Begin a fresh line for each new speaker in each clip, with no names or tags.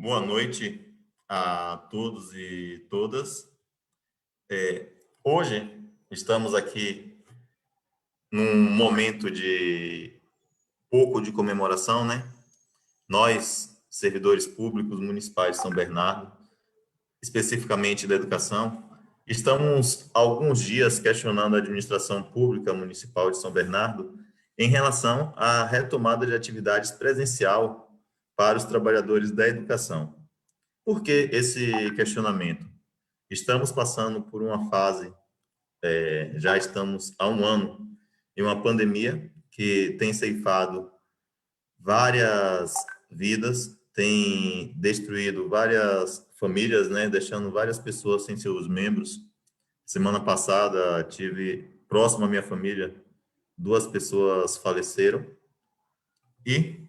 Boa noite a todos e todas. Hoje estamos aqui num momento de pouco de comemoração, né? Nós, servidores públicos municipais de São Bernardo, especificamente da educação, estamos há alguns dias questionando a administração pública municipal de São Bernardo em relação à retomada de atividades presencial para os trabalhadores da educação. Por que esse questionamento? Estamos passando por uma fase, já estamos há um ano, em uma pandemia que tem ceifado várias vidas, tem destruído várias famílias, né, deixando várias pessoas sem seus membros. Semana passada, tive próximo à minha família, 2 pessoas faleceram. E,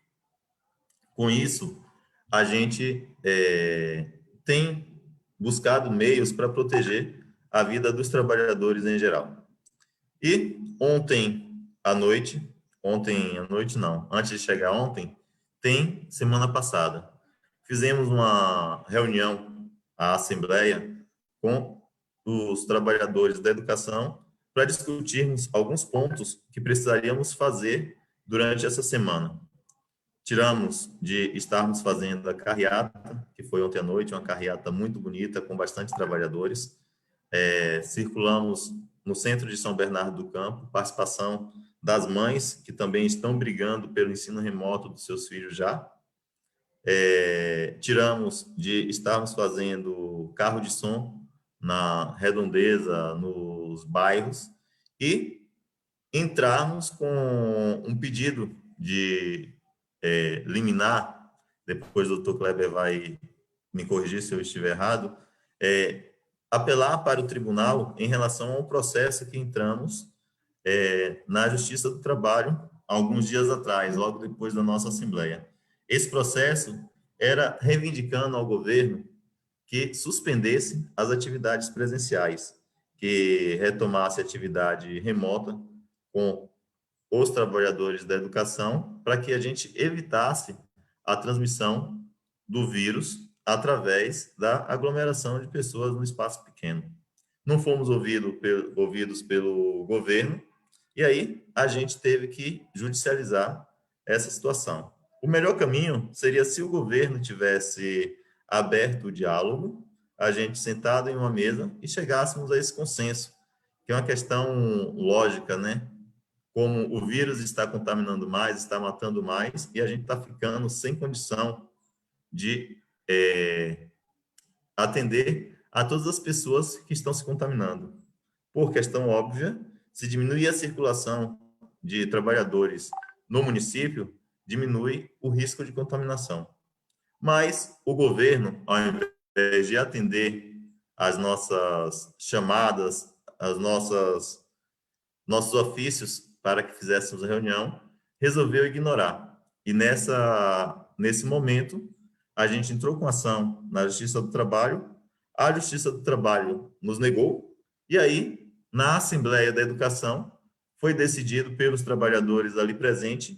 com isso, a gente tem buscado meios para proteger a vida dos trabalhadores em geral. E ontem à noite não, antes de chegar ontem, semana passada, fizemos uma reunião, a assembleia, com os trabalhadores da educação para discutirmos alguns pontos que precisaríamos fazer durante essa semana. Tiramos de estarmos fazendo a carreata, que foi ontem à noite, uma carreata muito bonita, com bastante trabalhadores. Circulamos no centro de São Bernardo do Campo, participação das mães, que também estão brigando pelo ensino remoto dos seus filhos já. Tiramos de estarmos fazendo carro de som na redondeza, nos bairros, e entrarmos com um pedido de liminar, depois o doutor Kleber vai me corrigir se eu estiver errado, apelar para o tribunal em relação ao processo que entramos na Justiça do Trabalho alguns dias atrás, logo depois da nossa Assembleia. Esse processo era reivindicando ao governo que suspendesse as atividades presenciais, que retomasse a atividade remota com os trabalhadores da educação, para que a gente evitasse a transmissão do vírus através da aglomeração de pessoas no espaço pequeno. Não fomos ouvidos pelo governo, e aí a gente teve que judicializar essa situação. O melhor caminho seria se o governo tivesse aberto o diálogo, a gente sentado em uma mesa e chegássemos a esse consenso, que é uma questão lógica, né? Como o vírus está contaminando mais, está matando mais, e a gente está ficando sem condição de atender a todas as pessoas que estão se contaminando. Por questão óbvia, se diminuir a circulação de trabalhadores no município, diminui o risco de contaminação. Mas o governo, ao invés de atender as nossas chamadas, nossos ofícios para que fizéssemos a reunião, resolveu ignorar. E nesse momento, a gente entrou com ação na Justiça do Trabalho, a Justiça do Trabalho nos negou, e aí, na Assembleia da Educação, foi decidido pelos trabalhadores ali presentes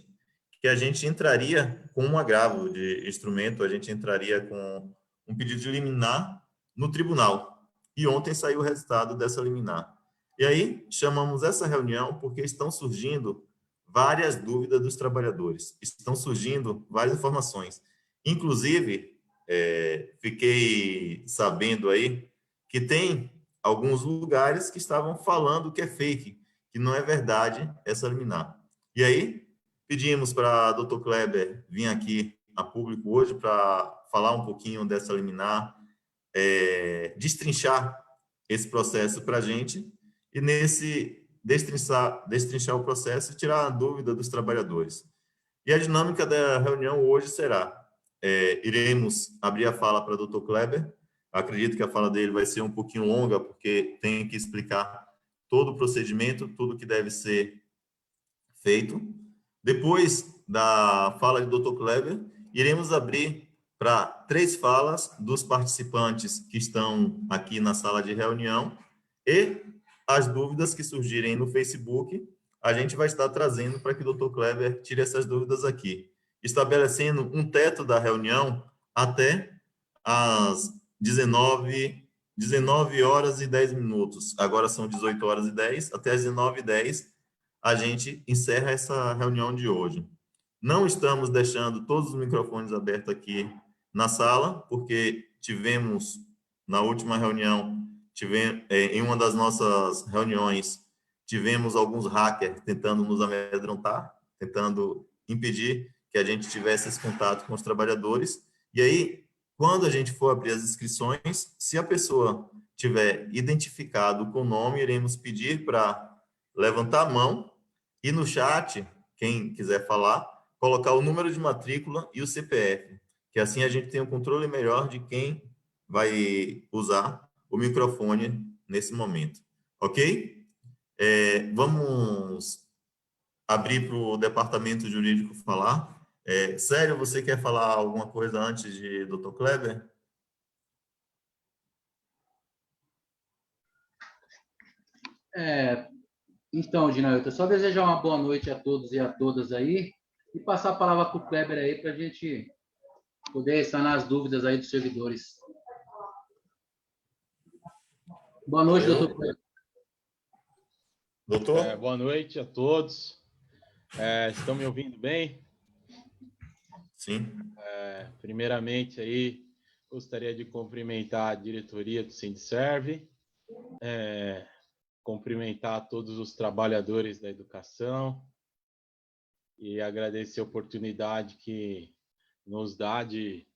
que a gente entraria com um agravo de instrumento, a gente entraria com um pedido de liminar no tribunal. E ontem saiu o resultado dessa liminar. E aí, chamamos essa reunião porque estão surgindo várias dúvidas dos trabalhadores, estão surgindo várias informações. Inclusive, fiquei sabendo aí que tem alguns lugares que estavam falando que é fake, que não é verdade essa liminar. E aí, pedimos para o Dr. Kleber vir aqui a público hoje para falar um pouquinho dessa liminar, destrinchar esse processo para a gente, e nesse destrinchar o processo e tirar a dúvida dos trabalhadores. E a dinâmica da reunião hoje será, iremos abrir a fala para o Dr. Kleber, acredito que a fala dele vai ser um pouquinho longa, porque tem que explicar todo o procedimento, tudo que deve ser feito. Depois da fala do Dr. Kleber, iremos abrir para 3 falas dos participantes que estão aqui na sala de reunião, e as dúvidas que surgirem no Facebook, a gente vai estar trazendo para que o Dr. Kleber tire essas dúvidas aqui, estabelecendo um teto da reunião até às 19 horas e 10 minutos. Agora são 18 horas e 10, até às 19h10 a gente encerra essa reunião de hoje. Não estamos deixando todos os microfones abertos aqui na sala, porque tivemos, na última reunião, em uma das nossas reuniões, tivemos alguns hackers tentando nos amedrontar, tentando impedir que a gente tivesse esse contato com os trabalhadores. E aí, quando a gente for abrir as inscrições, se a pessoa tiver identificado com o nome, iremos pedir para levantar a mão e no chat, quem quiser falar, colocar o número de matrícula e o CPF, que assim a gente tem um controle melhor de quem vai usar o microfone nesse momento. Ok? Vamos abrir para o departamento jurídico falar. Sério, você quer falar alguma coisa antes de Dr. Kleber?
Então, Dinailton, só desejar uma boa noite a todos e a todas aí e passar a palavra para o Kleber aí para a gente poder sanar as dúvidas aí dos servidores. Boa noite, doutor Kleber.
Doutor?
Boa noite a todos. Estão me ouvindo bem?
Sim.
Primeiramente, aí, gostaria de cumprimentar a diretoria do Sindserv, cumprimentar todos os trabalhadores da educação e agradecer a oportunidade que nos dá de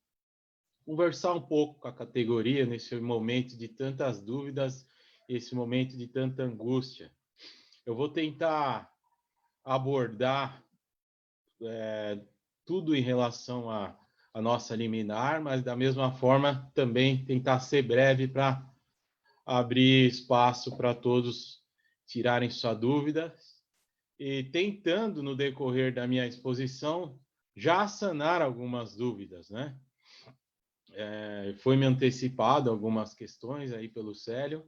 conversar um pouco com a categoria nesse momento de tantas dúvidas, esse momento de tanta angústia. Eu vou tentar abordar tudo em relação à nossa liminar, mas da mesma forma também tentar ser breve para abrir espaço para todos tirarem suas dúvidas e tentando, no decorrer da minha exposição, já sanar algumas dúvidas, né? Foi-me antecipado algumas questões aí pelo Célio,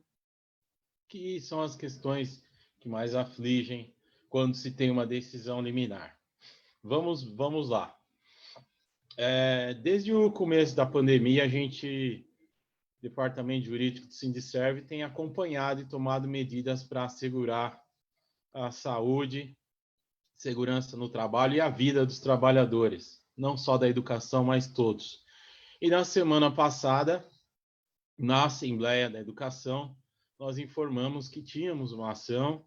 que são as questões que mais afligem quando se tem uma decisão liminar. Vamos lá. Desde o começo da pandemia, Departamento Jurídico do Sindserv, tem acompanhado e tomado medidas para assegurar a saúde, segurança no trabalho e a vida dos trabalhadores, não só da educação, mas todos. E na semana passada, na Assembleia da Educação, nós informamos que tínhamos uma ação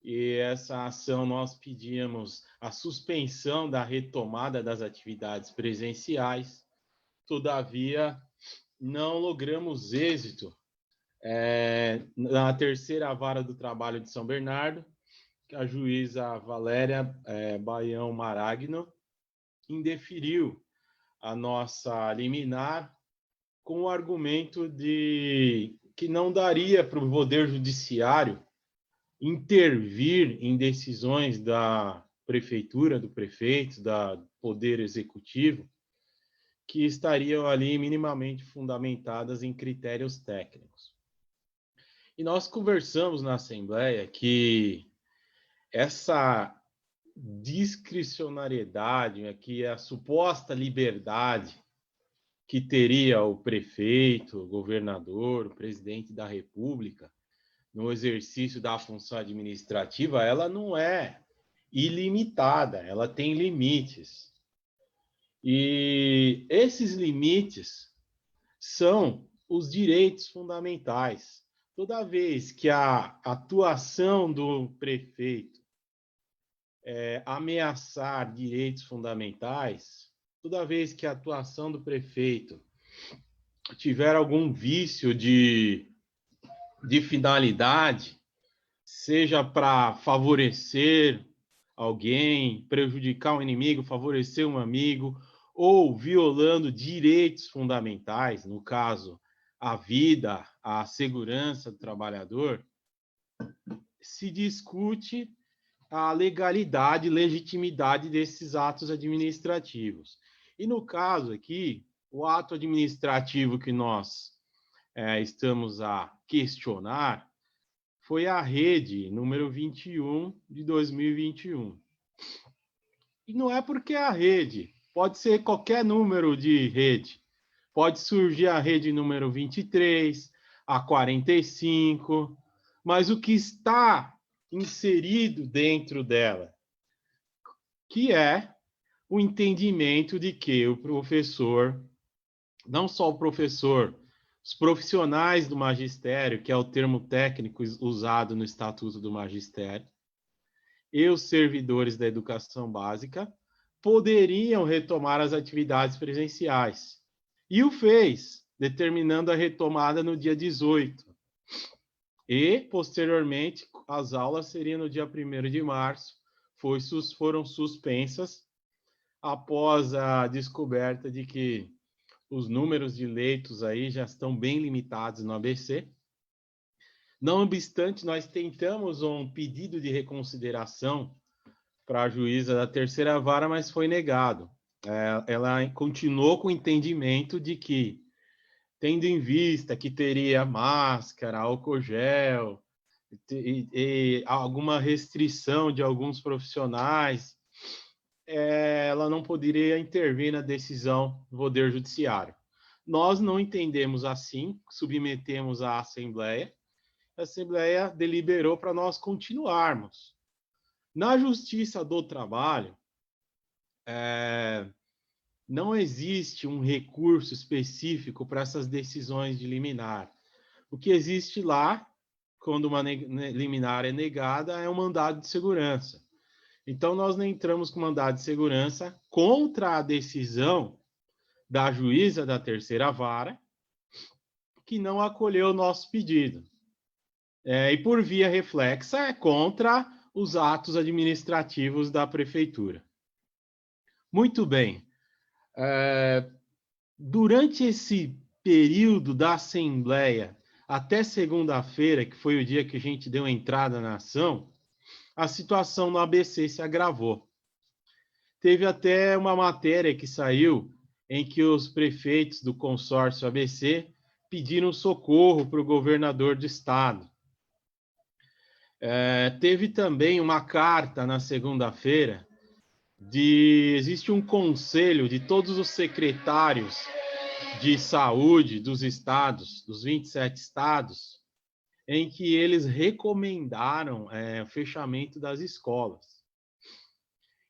e essa ação nós pedíamos a suspensão da retomada das atividades presenciais. Todavia, não logramos êxito na terceira vara do trabalho de São Bernardo, que a juíza Valéria Baião Maragno indeferiu a nossa liminar com o argumento de que não daria para o Poder Judiciário intervir em decisões da prefeitura, do prefeito, do Poder Executivo, que estariam ali minimamente fundamentadas em critérios técnicos. E nós conversamos na Assembleia que essa discricionariedade, aqui a suposta liberdade que teria o prefeito, o governador, o presidente da República no exercício da função administrativa, ela não é ilimitada, ela tem limites. E esses limites são os direitos fundamentais. Toda vez que a atuação do prefeito ameaçar direitos fundamentais, toda vez que a atuação do prefeito tiver algum vício de finalidade, seja para favorecer alguém, prejudicar um inimigo, favorecer um amigo, ou violando direitos fundamentais, no caso, a vida, a segurança do trabalhador, se discute a legalidade, legitimidade desses atos administrativos. E no caso aqui, o ato administrativo que nós estamos a questionar foi a rede número 21 de 2021. E não é porque a rede, pode ser qualquer número de rede, Pode surgir a rede número 23, a 45, mas o que está inserido dentro dela, que é o entendimento de que o professor, não só o professor, os profissionais do magistério, que é o termo técnico usado no Estatuto do Magistério, e os servidores da educação básica poderiam retomar as atividades presenciais. E o fez, determinando a retomada no dia 18. E, posteriormente, as aulas seriam no dia 1º de março, foram suspensas após a descoberta de que os números de leitos aí já estão bem limitados no ABC. Não obstante, nós tentamos um pedido de reconsideração para a juíza da terceira vara, mas foi negado. Ela continuou com o entendimento de que, tendo em vista que teria máscara, álcool gel e alguma restrição de alguns profissionais, ela não poderia intervir na decisão do Poder Judiciário. Nós não entendemos assim, submetemos à Assembleia, a Assembleia deliberou para nós continuarmos. Na Justiça do Trabalho, não existe um recurso específico para essas decisões de liminar. O que existe lá, quando uma liminar é negada, é um mandado de segurança. Então, nós não entramos com mandado de segurança contra a decisão da juíza da terceira vara, que não acolheu o nosso pedido. E, por via reflexa, é contra os atos administrativos da prefeitura. Muito bem. Durante esse período da Assembleia, até segunda-feira, que foi o dia que a gente deu entrada na ação, a situação no ABC se agravou. Teve até uma matéria que saiu em que os prefeitos do consórcio ABC pediram socorro para o governador do estado. Teve também uma carta na segunda-feira existe um conselho de todos os secretários de saúde dos estados, dos 27 estados, em que eles recomendaram o fechamento das escolas.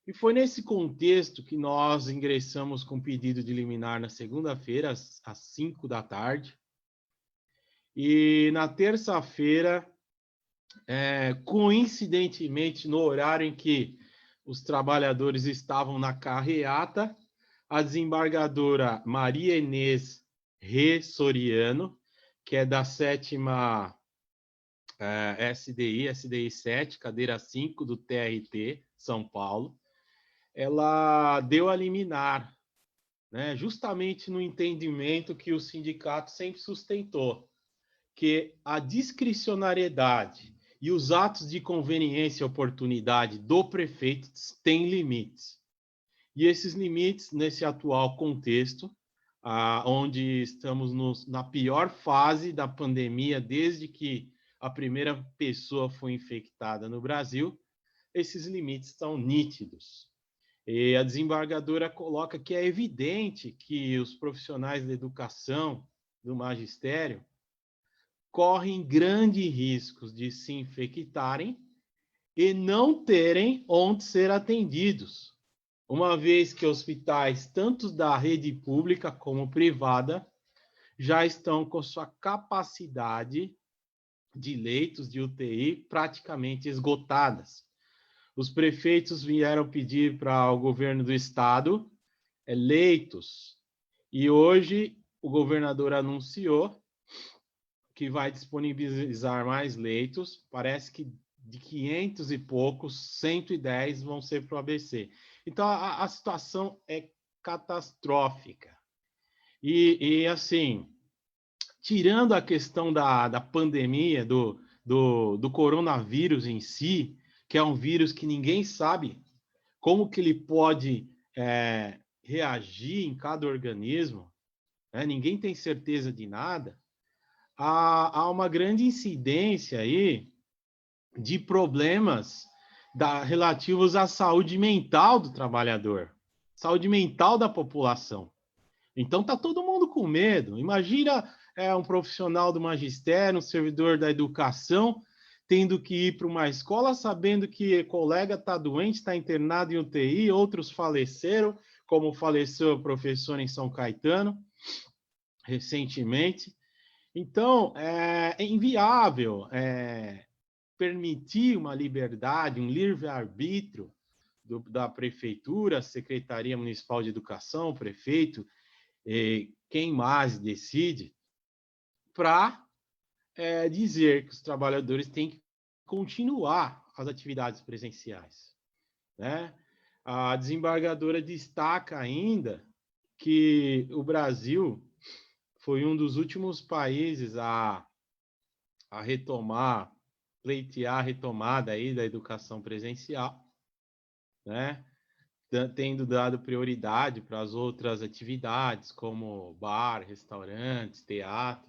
E foi nesse contexto que nós ingressamos com pedido de liminar na segunda-feira, às 5 da tarde. E na terça-feira, coincidentemente, no horário em que os trabalhadores estavam na carreata, a desembargadora Maria Inês Rê Soriano, que é da 7ª SDI 7, cadeira 5 do TRT, São Paulo, ela deu a liminar, né, justamente no entendimento que o sindicato sempre sustentou, que a discricionariedade e os atos de conveniência e oportunidade do prefeito têm limites. E esses limites, nesse atual contexto, onde estamos na pior fase da pandemia, desde que a primeira pessoa foi infectada no Brasil, esses limites estão nítidos. E a desembargadora coloca que é evidente que os profissionais da educação, do magistério, correm grandes riscos de se infectarem e não terem onde ser atendidos, uma vez que hospitais, tanto da rede pública como privada, já estão com sua capacidade de leitos de UTI praticamente esgotadas. Os prefeitos vieram pedir para o governo do estado leitos, e hoje o governador anunciou que vai disponibilizar mais leitos, parece que de 500 e poucos, 110 vão ser para o ABC. Então, a situação é catastrófica. E assim, tirando a questão da pandemia, do coronavírus em si, que é um vírus que ninguém sabe como que ele pode reagir em cada organismo, né? Ninguém tem certeza de nada. Há uma grande incidência aí de problemas relativos à saúde mental do trabalhador, saúde mental da população. Então está todo mundo com medo. Imagina um profissional do magistério, um servidor da educação, tendo que ir para uma escola sabendo que o colega está doente, está internado em UTI, outros faleceram, como faleceu o professor em São Caetano recentemente. Então, é inviável permitir uma liberdade, um livre-arbítrio da prefeitura, Secretaria Municipal de Educação, prefeito, quem mais decide, para dizer que os trabalhadores têm que continuar as atividades presenciais, né? A desembargadora destaca ainda que o Brasil foi um dos últimos países a retomar, pleitear a retomada aí da educação presencial, né? Tendo dado prioridade para as outras atividades, como bar, restaurantes, teatro,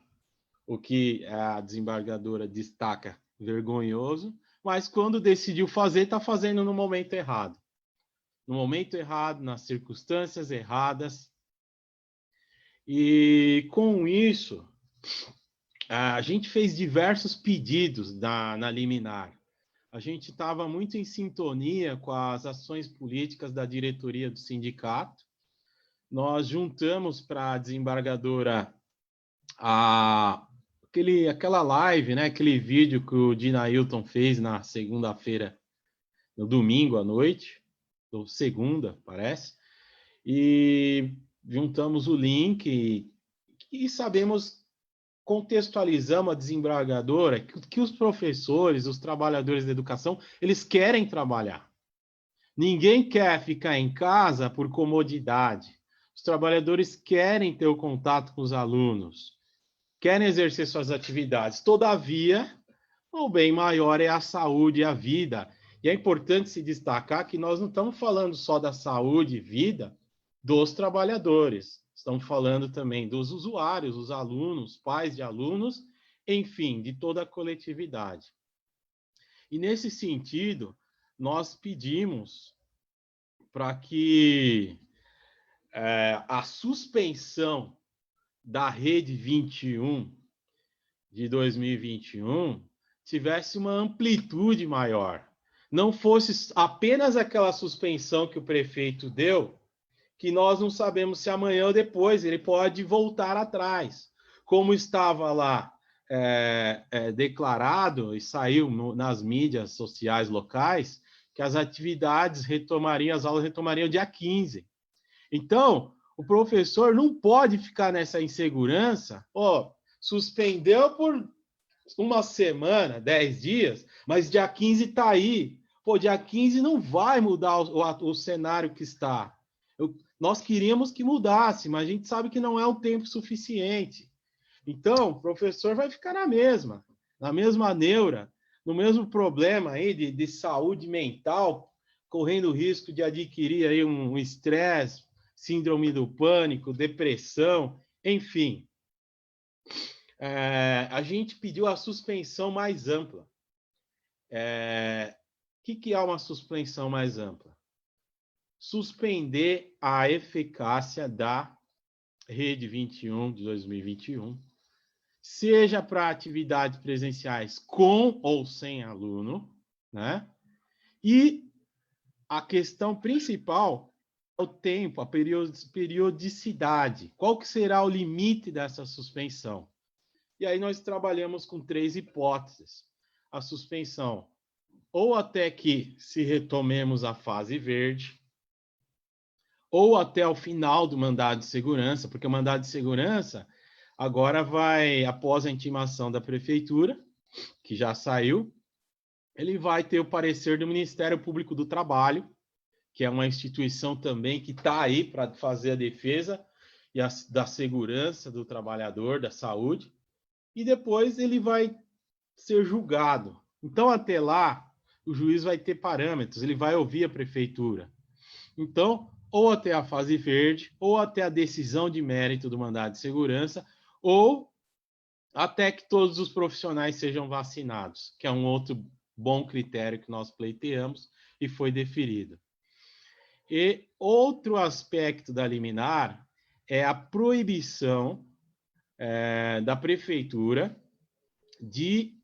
o que a desembargadora destaca vergonhoso, mas quando decidiu fazer, está fazendo no momento errado. No momento errado, nas circunstâncias erradas. E com isso, a gente fez diversos pedidos na liminar. A gente estava muito em sintonia com as ações políticas da diretoria do sindicato. Nós juntamos para a desembargadora aquela live, né? Aquele vídeo que o Dinailton fez na segunda-feira, no domingo à noite, ou segunda, parece, e juntamos o link e sabemos, contextualizamos a desembargadora que os professores, os trabalhadores da educação, eles querem trabalhar. Ninguém quer ficar em casa por comodidade. Os trabalhadores querem ter o contato com os alunos, querem exercer suas atividades. Todavia, o bem maior é a saúde e a vida. E é importante se destacar que nós não estamos falando só da saúde e vida dos trabalhadores. Estamos falando também dos usuários, os alunos, pais de alunos, enfim, de toda a coletividade. E nesse sentido, nós pedimos para que a suspensão da Rede 21 de 2021 tivesse uma amplitude maior. Não fosse apenas aquela suspensão que o prefeito deu, que nós não sabemos se amanhã ou depois ele pode voltar atrás. Como estava lá declarado e saiu nas mídias sociais locais, que as atividades retomariam, as aulas retomariam dia 15. Então, o professor não pode ficar nessa insegurança, suspendeu por uma semana, 10 dias, mas dia 15 está aí. Dia 15 não vai mudar o cenário que está. Nós queríamos que mudasse, mas a gente sabe que não é um tempo suficiente. Então, o professor vai ficar na mesma neura, no mesmo problema aí de saúde mental, correndo o risco de adquirir aí um estresse, síndrome do pânico, depressão, enfim. A gente pediu a suspensão mais ampla. O que é uma suspensão mais ampla? Suspender a eficácia da Rede 21 de 2021, seja para atividades presenciais com ou sem aluno, né? E a questão principal é o tempo, a periodicidade. Qual que será o limite dessa suspensão? E aí nós trabalhamos com 3 hipóteses. A suspensão ou até que se retomemos a fase verde, ou até o final do mandado de segurança, porque o mandado de segurança agora vai, após a intimação da prefeitura, que já saiu, ele vai ter o parecer do Ministério Público do Trabalho, que é uma instituição também que está aí para fazer a defesa da segurança do trabalhador, da saúde, e depois ele vai ser julgado. Então, até lá, o juiz vai ter parâmetros, ele vai ouvir a prefeitura. Então, ou até a fase verde, ou até a decisão de mérito do mandado de segurança, ou até que todos os profissionais sejam vacinados, que é um outro bom critério que nós pleiteamos e foi deferido. E outro aspecto da liminar é a proibição da prefeitura de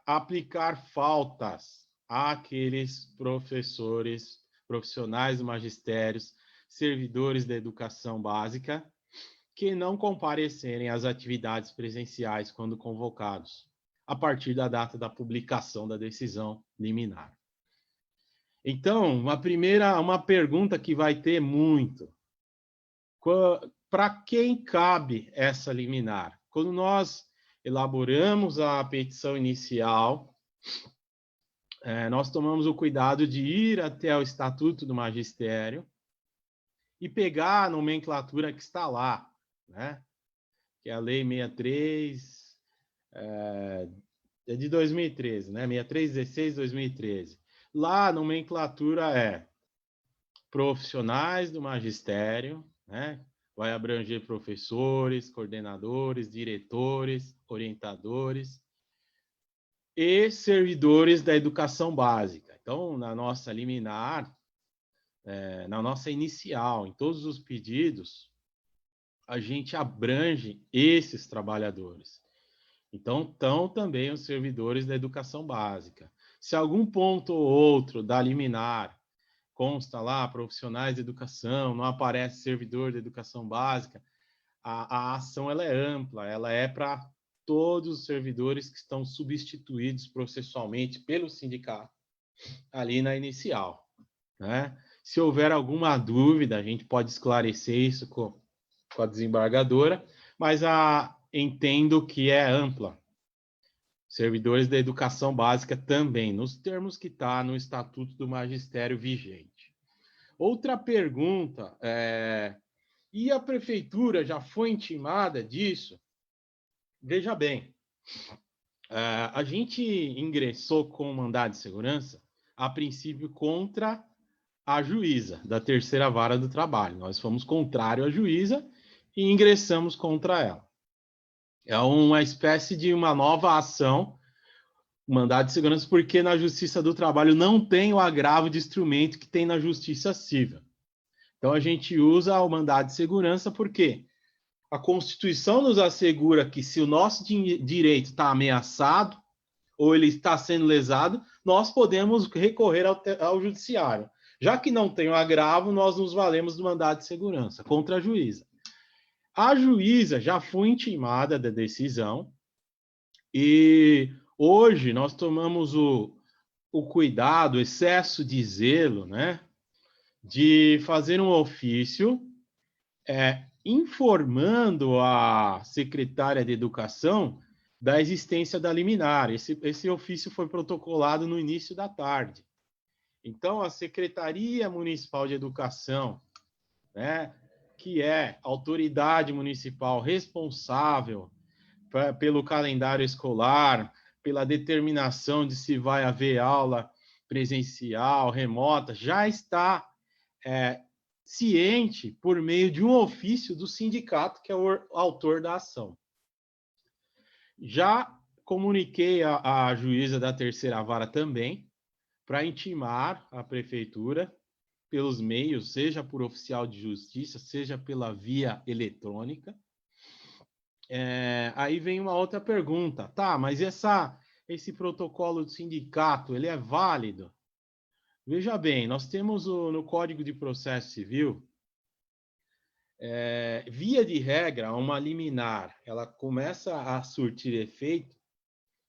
aplicar faltas àqueles professores, profissionais do magistério, servidores da educação básica, que não comparecerem às atividades presenciais quando convocados, a partir da data da publicação da decisão liminar. Então, uma pergunta que vai ter muito. Para quem cabe essa liminar? Quando nós elaboramos a petição inicial, nós tomamos o cuidado de ir até o Estatuto do Magistério e pegar a nomenclatura que está lá, né? Que é a Lei 63, de 2013, né? 6316 de 2013. Lá a nomenclatura é profissionais do magistério, né? Vai abranger professores, coordenadores, diretores, orientadores e servidores da educação básica. Então, na nossa liminar, na nossa inicial, em todos os pedidos, a gente abrange esses trabalhadores. Então, estão também os servidores da educação básica. Se algum ponto ou outro da liminar consta lá profissionais de educação, não aparece servidor de educação básica, a ação ela é ampla, ela é para todos os servidores que estão substituídos processualmente pelo sindicato ali na inicial, né? Se houver alguma dúvida, a gente pode esclarecer isso com a desembargadora, mas entendo que é ampla. Servidores da educação básica também, nos termos que está no Estatuto do Magistério vigente. Outra pergunta, e a prefeitura já foi intimada disso? Veja bem, a gente ingressou com mandado de segurança, a princípio, contra a juíza da terceira vara do trabalho. Nós fomos contrário à juíza e ingressamos contra ela. É uma espécie de uma nova ação, mandado de segurança, porque na Justiça do Trabalho não tem o agravo de instrumento que tem na Justiça Civil. Então, a gente usa o mandado de segurança porque a Constituição nos assegura que se o nosso direito está ameaçado ou ele está sendo lesado, nós podemos recorrer ao judiciário. Já que não tem o agravo, nós nos valemos do mandado de segurança contra a juíza. A juíza já foi intimada da decisão e hoje nós tomamos o cuidado, o excesso de zelo, né, de fazer um ofício informando a secretária de Educação da existência da liminar. Esse ofício foi protocolado no início da tarde. Então, a Secretaria Municipal de Educação, né, que é a autoridade municipal responsável pelo calendário escolar, pela determinação de se vai haver aula presencial, remota, já está ciente por meio de um ofício do sindicato, que é o autor da ação. Já comuniquei à juíza da terceira vara também, para intimar a prefeitura pelos meios, seja por oficial de justiça, seja pela via eletrônica. Aí vem uma outra pergunta. Tá, mas esse protocolo do sindicato, ele é válido? Veja bem, nós temos no Código de Processo Civil, via de regra, uma liminar, ela começa a surtir efeito,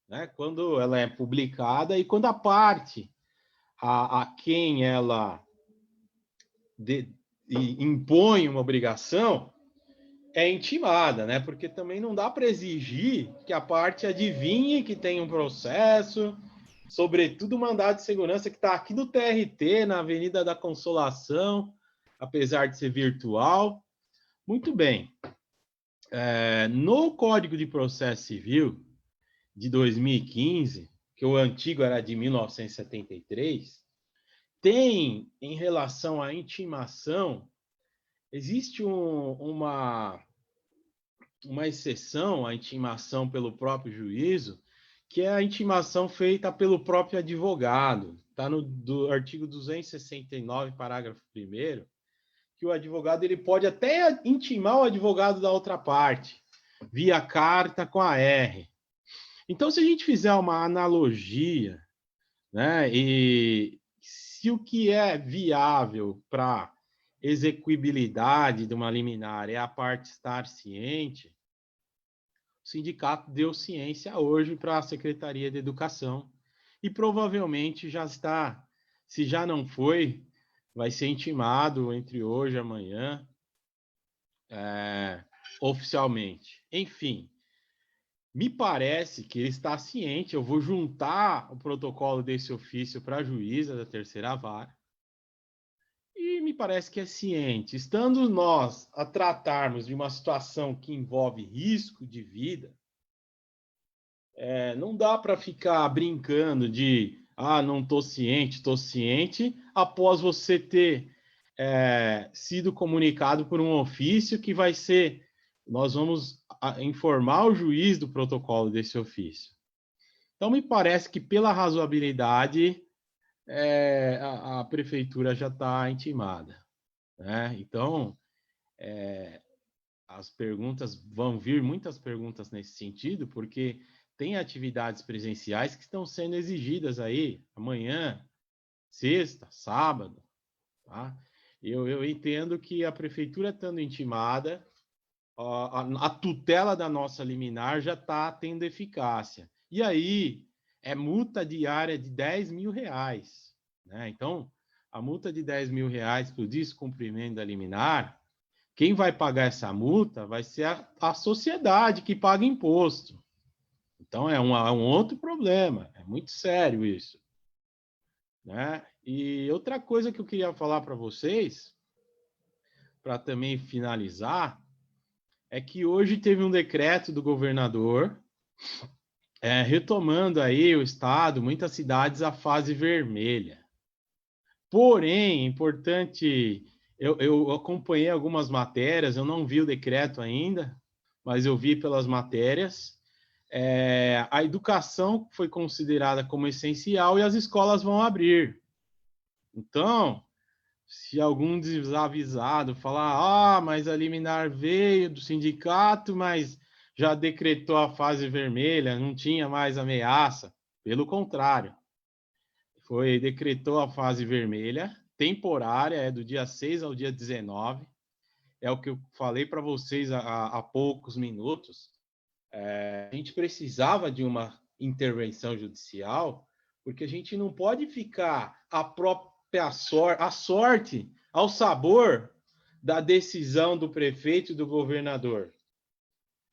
né, quando ela é publicada e quando a parte a quem ela impõe uma obrigação é intimada, né? Porque também não dá para exigir que a parte adivinhe que tem um processo, sobretudo o mandado de segurança que está aqui do TRT, na Avenida da Consolação, apesar de ser virtual. Muito bem. No Código de Processo Civil de 2015, que o antigo era de 1973, tem, em relação à intimação, existe uma exceção à intimação pelo próprio juízo, que é a intimação feita pelo próprio advogado. Está no artigo 269, parágrafo 1º, que o advogado ele pode até intimar o advogado da outra parte, via carta com a R. Então, se a gente fizer uma analogia, né, e se o que é viável para execuibilidade de uma liminar é a parte estar ciente, o sindicato deu ciência hoje para a Secretaria de Educação e provavelmente já está, se já não foi, vai ser intimado entre hoje e amanhã, oficialmente. Enfim, me parece que ele está ciente. Eu vou juntar o protocolo desse ofício para a juíza da terceira vara. E me parece que é ciente. Estando nós a tratarmos de uma situação que envolve risco de vida, não dá para ficar brincando de não estou ciente, após você ter sido comunicado por um ofício que vai ser, nós vamos informar o juiz do protocolo desse ofício. Então, me parece que pela razoabilidade, a prefeitura já está intimada, né? Então, as perguntas, vão vir muitas perguntas nesse sentido, porque tem atividades presenciais que estão sendo exigidas aí, amanhã, sexta, sábado, tá? Eu entendo que a prefeitura estando intimada, a tutela da nossa liminar já está tendo eficácia. E aí, é multa diária de R$10 mil, né? Então, a multa de R$10 mil por descumprimento da liminar, quem vai pagar essa multa vai ser a sociedade que paga imposto. Então, é um outro problema, é muito sério isso, né? E outra coisa que eu queria falar para vocês, para também finalizar, é que hoje teve um decreto do governador retomando aí o estado, muitas cidades, a fase vermelha. Porém, importante, eu acompanhei algumas matérias, eu não vi o decreto ainda, mas eu vi pelas matérias. A educação foi considerada como essencial e as escolas vão abrir. Então, se algum desavisado falar, mas a liminar veio do sindicato, mas já decretou a fase vermelha, não tinha mais ameaça. Pelo contrário, decretou a fase vermelha, temporária, do dia 6 ao dia 19. É o que eu falei para vocês há poucos minutos. A gente precisava de uma intervenção judicial, porque a gente não pode ficar à sorte, ao sabor da decisão do prefeito e do governador.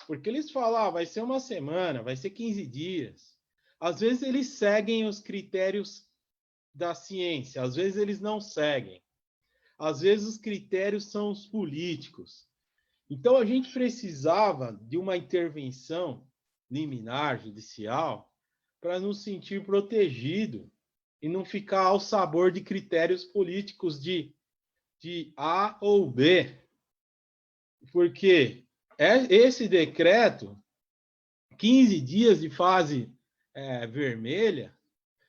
Porque eles falam, vai ser uma semana, vai ser 15 dias. Às vezes eles seguem os critérios da ciência, às vezes eles não seguem. Às vezes os critérios são os políticos. Então, a gente precisava de uma intervenção liminar, judicial, para nos sentir protegido e não ficar ao sabor de critérios políticos de A ou B. Porque esse decreto, 15 dias de fase vermelha,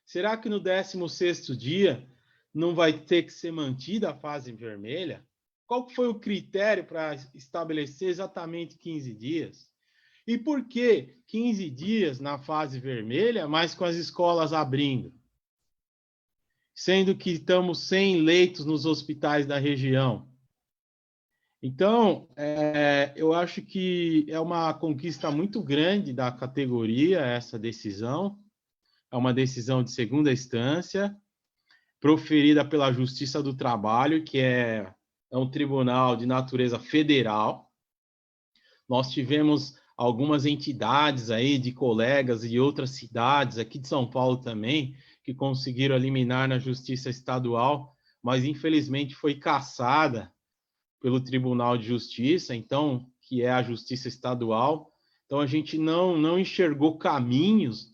será que no 16º dia não vai ter que ser mantida a fase vermelha? Qual foi o critério para estabelecer exatamente 15 dias? E por que 15 dias na fase vermelha, mas com as escolas abrindo? Sendo que estamos sem leitos nos hospitais da região. Então, eu acho que é uma conquista muito grande da categoria essa decisão. É uma decisão de segunda instância, proferida pela Justiça do Trabalho, que é um tribunal de natureza federal. Nós tivemos algumas entidades aí de colegas de outras cidades, aqui de São Paulo também, que conseguiram eliminar na Justiça Estadual, mas infelizmente foi cassada pelo Tribunal de Justiça, então, que é a Justiça Estadual. Então, a gente não enxergou caminhos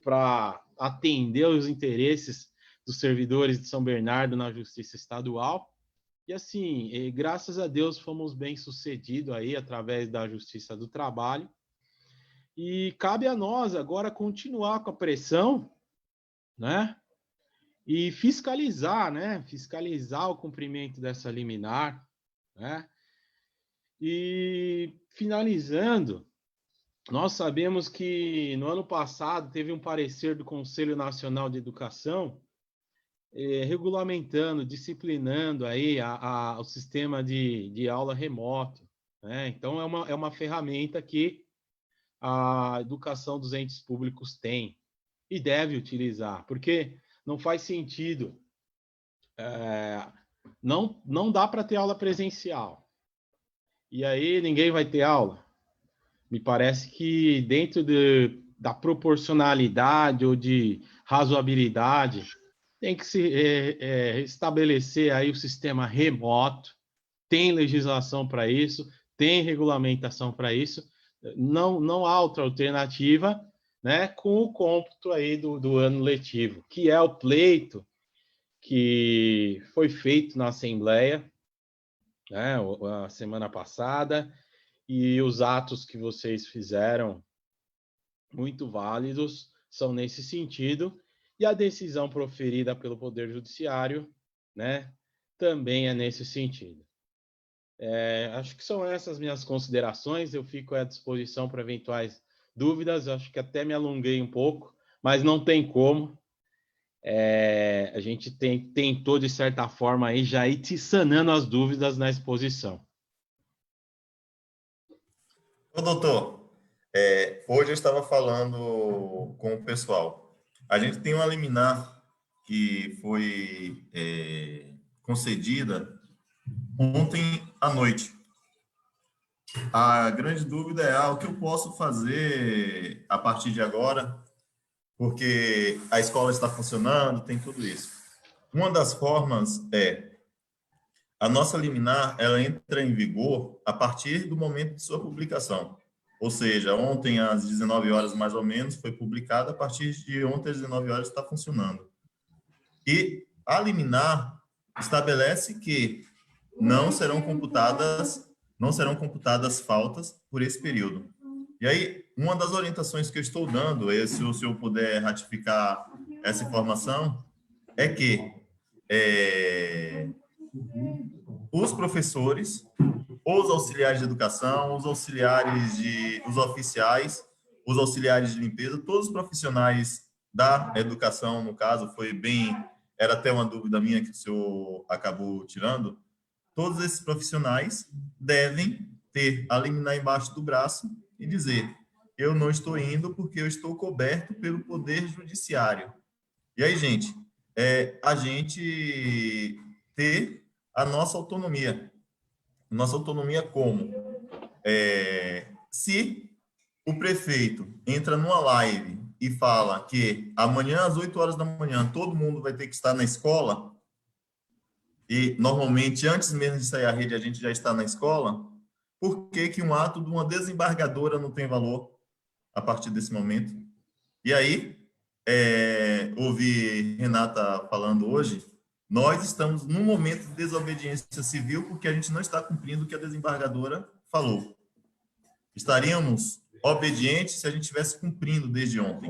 para atender aos interesses dos servidores de São Bernardo na Justiça Estadual. E assim, graças a Deus fomos bem-sucedidos aí através da Justiça do Trabalho. E cabe a nós agora continuar com a pressão, né? E fiscalizar, né? Fiscalizar o cumprimento dessa liminar. né? E, finalizando, nós sabemos que no ano passado teve um parecer do Conselho Nacional de Educação regulamentando, disciplinando aí o sistema de aula remoto, né? Então, é uma ferramenta que a educação dos entes públicos tem e deve utilizar, porque não faz sentido, não dá para ter aula presencial, e aí ninguém vai ter aula. Me parece que dentro da proporcionalidade ou de razoabilidade, tem que se estabelecer aí o sistema remoto, tem legislação para isso, tem regulamentação para isso, não há outra alternativa, né, com o cômputo aí do ano letivo, que é o pleito que foi feito na Assembleia, né, a semana passada, e os atos que vocês fizeram, muito válidos, são nesse sentido, e a decisão proferida pelo Poder Judiciário, né, também é nesse sentido. Acho que são essas minhas considerações, eu fico à disposição para eventuais dúvidas, acho que até me alonguei um pouco, mas não tem como. A gente tentou, de certa forma, aí, já ir te sanando as dúvidas na exposição.
Ô, doutor, hoje eu estava falando com o pessoal. A gente tem uma liminar que foi concedida ontem à noite. A grande dúvida é o que eu posso fazer a partir de agora, porque a escola está funcionando, tem tudo isso. Uma das formas a nossa liminar, ela entra em vigor a partir do momento de sua publicação. Ou seja, ontem às 19 horas mais ou menos foi publicada, a partir de ontem às 19 horas está funcionando. E a liminar estabelece que não serão computadas faltas por esse período. E aí, uma das orientações que eu estou dando, se o senhor puder ratificar essa informação, é que os professores, os auxiliares de educação, os oficiais, os auxiliares de limpeza, todos os profissionais da educação, no caso, era até uma dúvida minha que o senhor acabou tirando, todos esses profissionais devem ter a liminar embaixo do braço e dizer: eu não estou indo porque eu estou coberto pelo Poder Judiciário. E aí, gente, a gente ter a nossa autonomia. Nossa autonomia como? Se o prefeito entra numa live e fala que amanhã às 8 horas da manhã todo mundo vai ter que estar na escola, e normalmente antes mesmo de sair a rede a gente já está na escola, por que que um ato de uma desembargadora não tem valor a partir desse momento? E aí, ouvi Renata falando hoje, nós estamos num momento de desobediência civil porque a gente não está cumprindo o que a desembargadora falou. Estaríamos obedientes se a gente estivesse cumprindo desde ontem.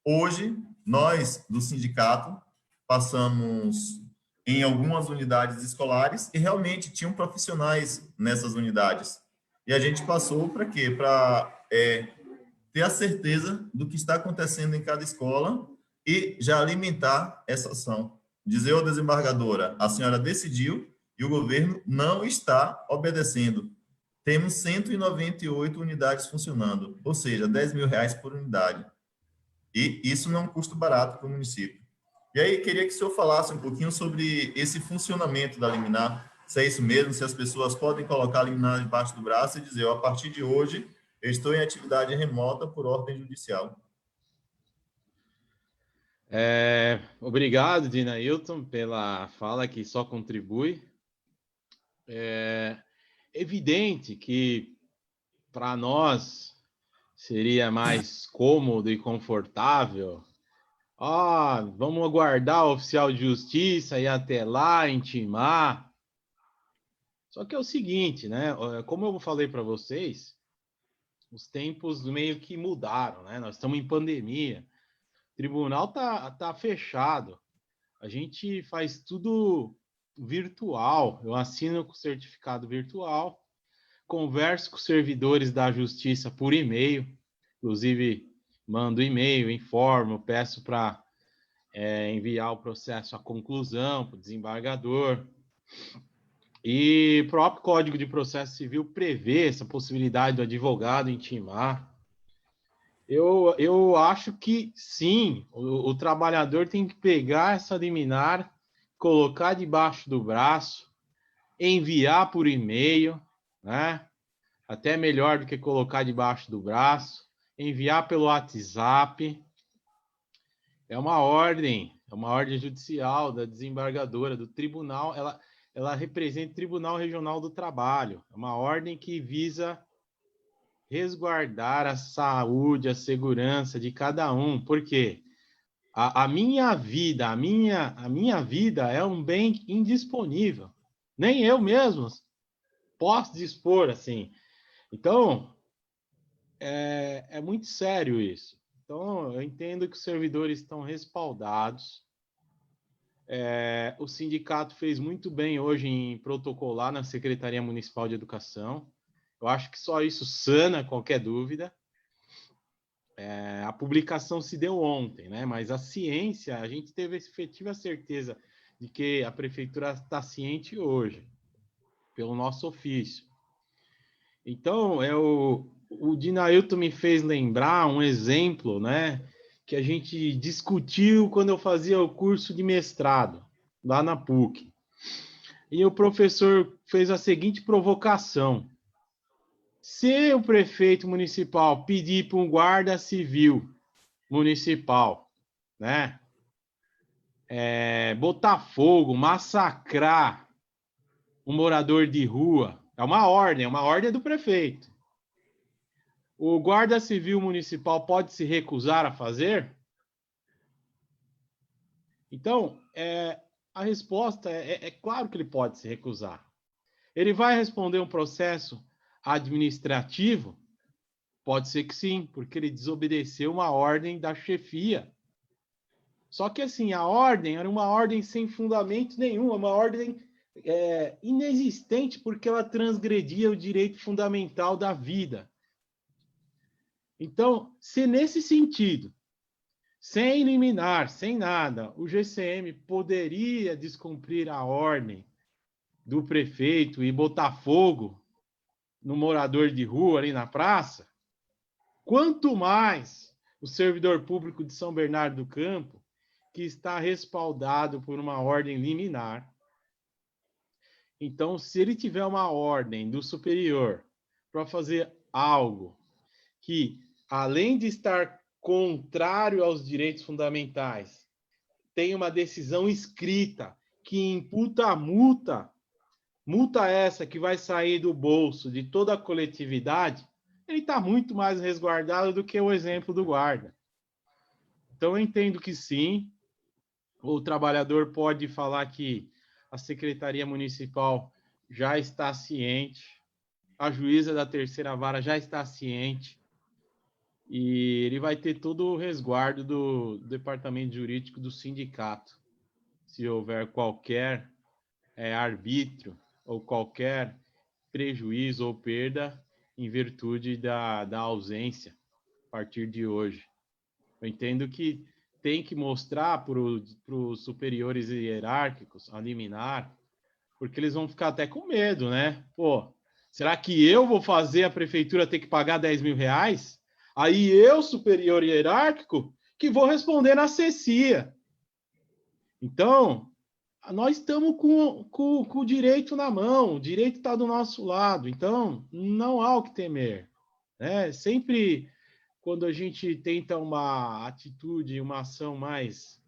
Hoje, nós, do sindicato, passamos em algumas unidades escolares e realmente tinham profissionais nessas unidades. E a gente passou para quê? Para ter a certeza do que está acontecendo em cada escola e já alimentar essa ação. Dizer ao desembargadora, a senhora decidiu e o governo não está obedecendo. Temos 198 unidades funcionando, ou seja, R$ 10.000 por unidade. E isso não é um custo barato para o município. E aí, queria que o senhor falasse um pouquinho sobre esse funcionamento da liminar, se é isso mesmo, se as pessoas podem colocar a liminar embaixo do braço e dizer, a partir de hoje, eu estou em atividade remota por ordem judicial.
Obrigado, Dina Hilton, pela fala que só contribui. É evidente que para nós seria mais cômodo e confortável. Vamos aguardar o oficial de justiça ir até lá, intimar. Só que é o seguinte, né? Como eu falei para vocês, os tempos meio que mudaram, né? Nós estamos em pandemia. O tribunal tá fechado. A gente faz tudo virtual. Eu assino com certificado virtual, converso com servidores da Justiça por e-mail, inclusive mando e-mail, informo, peço para enviar o processo à conclusão para o desembargador. E o próprio Código de Processo Civil prevê essa possibilidade do advogado intimar. Eu acho que sim, o trabalhador tem que pegar essa liminar, colocar debaixo do braço, enviar por e-mail, né? Até melhor do que colocar debaixo do braço, enviar pelo WhatsApp. É uma ordem judicial da desembargadora, do tribunal, ela representa o Tribunal Regional do Trabalho. É uma ordem que visa resguardar a saúde, a segurança de cada um. Por quê? A minha vida é um bem indisponível. Nem eu mesmo posso dispor assim. Então, é muito sério isso. Então, eu entendo que os servidores estão respaldados. O sindicato fez muito bem hoje em protocolar na Secretaria Municipal de Educação. Eu acho que só isso sana qualquer dúvida. A publicação se deu ontem, né? Mas a ciência, a gente teve efetiva certeza de que a prefeitura está ciente hoje, pelo nosso ofício. Então, o Dinailton me fez lembrar um exemplo, né? Que a gente discutiu quando eu fazia o curso de mestrado, lá na PUC. E o professor fez a seguinte provocação. Se o prefeito municipal pedir para um guarda civil municipal, né, botar fogo, massacrar um morador de rua, é uma ordem do prefeito. O guarda civil municipal pode se recusar a fazer? Então, a resposta é claro que ele pode se recusar. Ele vai responder um processo administrativo? Pode ser que sim, porque ele desobedeceu uma ordem da chefia. Só que, assim, a ordem era uma ordem sem fundamento nenhum, uma ordem inexistente, porque ela transgredia o direito fundamental da vida. Então, se nesse sentido, sem liminar, sem nada, o GCM poderia descumprir a ordem do prefeito e botar fogo no morador de rua ali na praça, quanto mais o servidor público de São Bernardo do Campo, que está respaldado por uma ordem liminar. Então, se ele tiver uma ordem do superior para fazer algo que, além de estar contrário aos direitos fundamentais, tem uma decisão escrita que imputa a multa essa que vai sair do bolso de toda a coletividade, ele está muito mais resguardado do que o exemplo do guarda. Então, eu entendo que sim, o trabalhador pode falar que a Secretaria Municipal já está ciente, a juíza da terceira vara já está ciente, e ele vai ter todo o resguardo do departamento jurídico do sindicato. Se houver qualquer arbítrio ou qualquer prejuízo ou perda em virtude da ausência a partir de hoje. Eu entendo que tem que mostrar para os superiores hierárquicos, a liminar, porque eles vão ficar até com medo, né? Pô, será que eu vou fazer a prefeitura ter que pagar 10 mil reais? Aí eu, superior hierárquico, que vou responder na CECIA. Então, nós estamos com o direito na mão, o direito está do nosso lado, então não há o que temer. Né? Sempre quando a gente tenta uma atitude, uma ação mais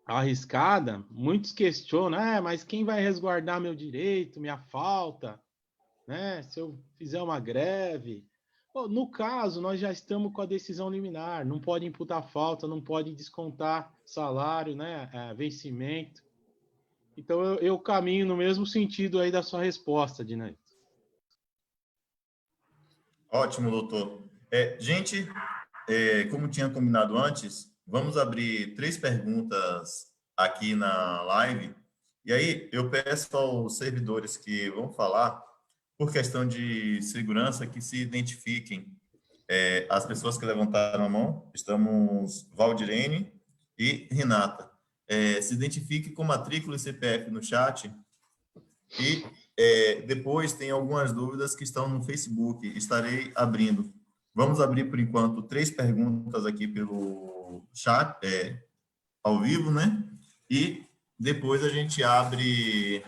arriscada, muitos questionam, mas quem vai resguardar meu direito, minha falta? Né? Se eu fizer uma greve... No caso, nós já estamos com a decisão liminar, não pode imputar falta, não pode descontar salário, né, vencimento. Então, eu caminho no mesmo sentido aí da sua resposta, Dinailton.
Ótimo, doutor. Gente, como tinha combinado antes, vamos abrir 3 perguntas aqui na live. E aí eu peço aos servidores que vão falar, por questão de segurança, que se identifiquem. As pessoas que levantaram a mão, estamos Valdirene e Renata. Se identifique com matrícula e CPF no chat. E depois tem algumas dúvidas que estão no Facebook. Estarei abrindo. Vamos abrir, por enquanto, 3 perguntas aqui pelo chat, ao vivo, né? E depois a gente abre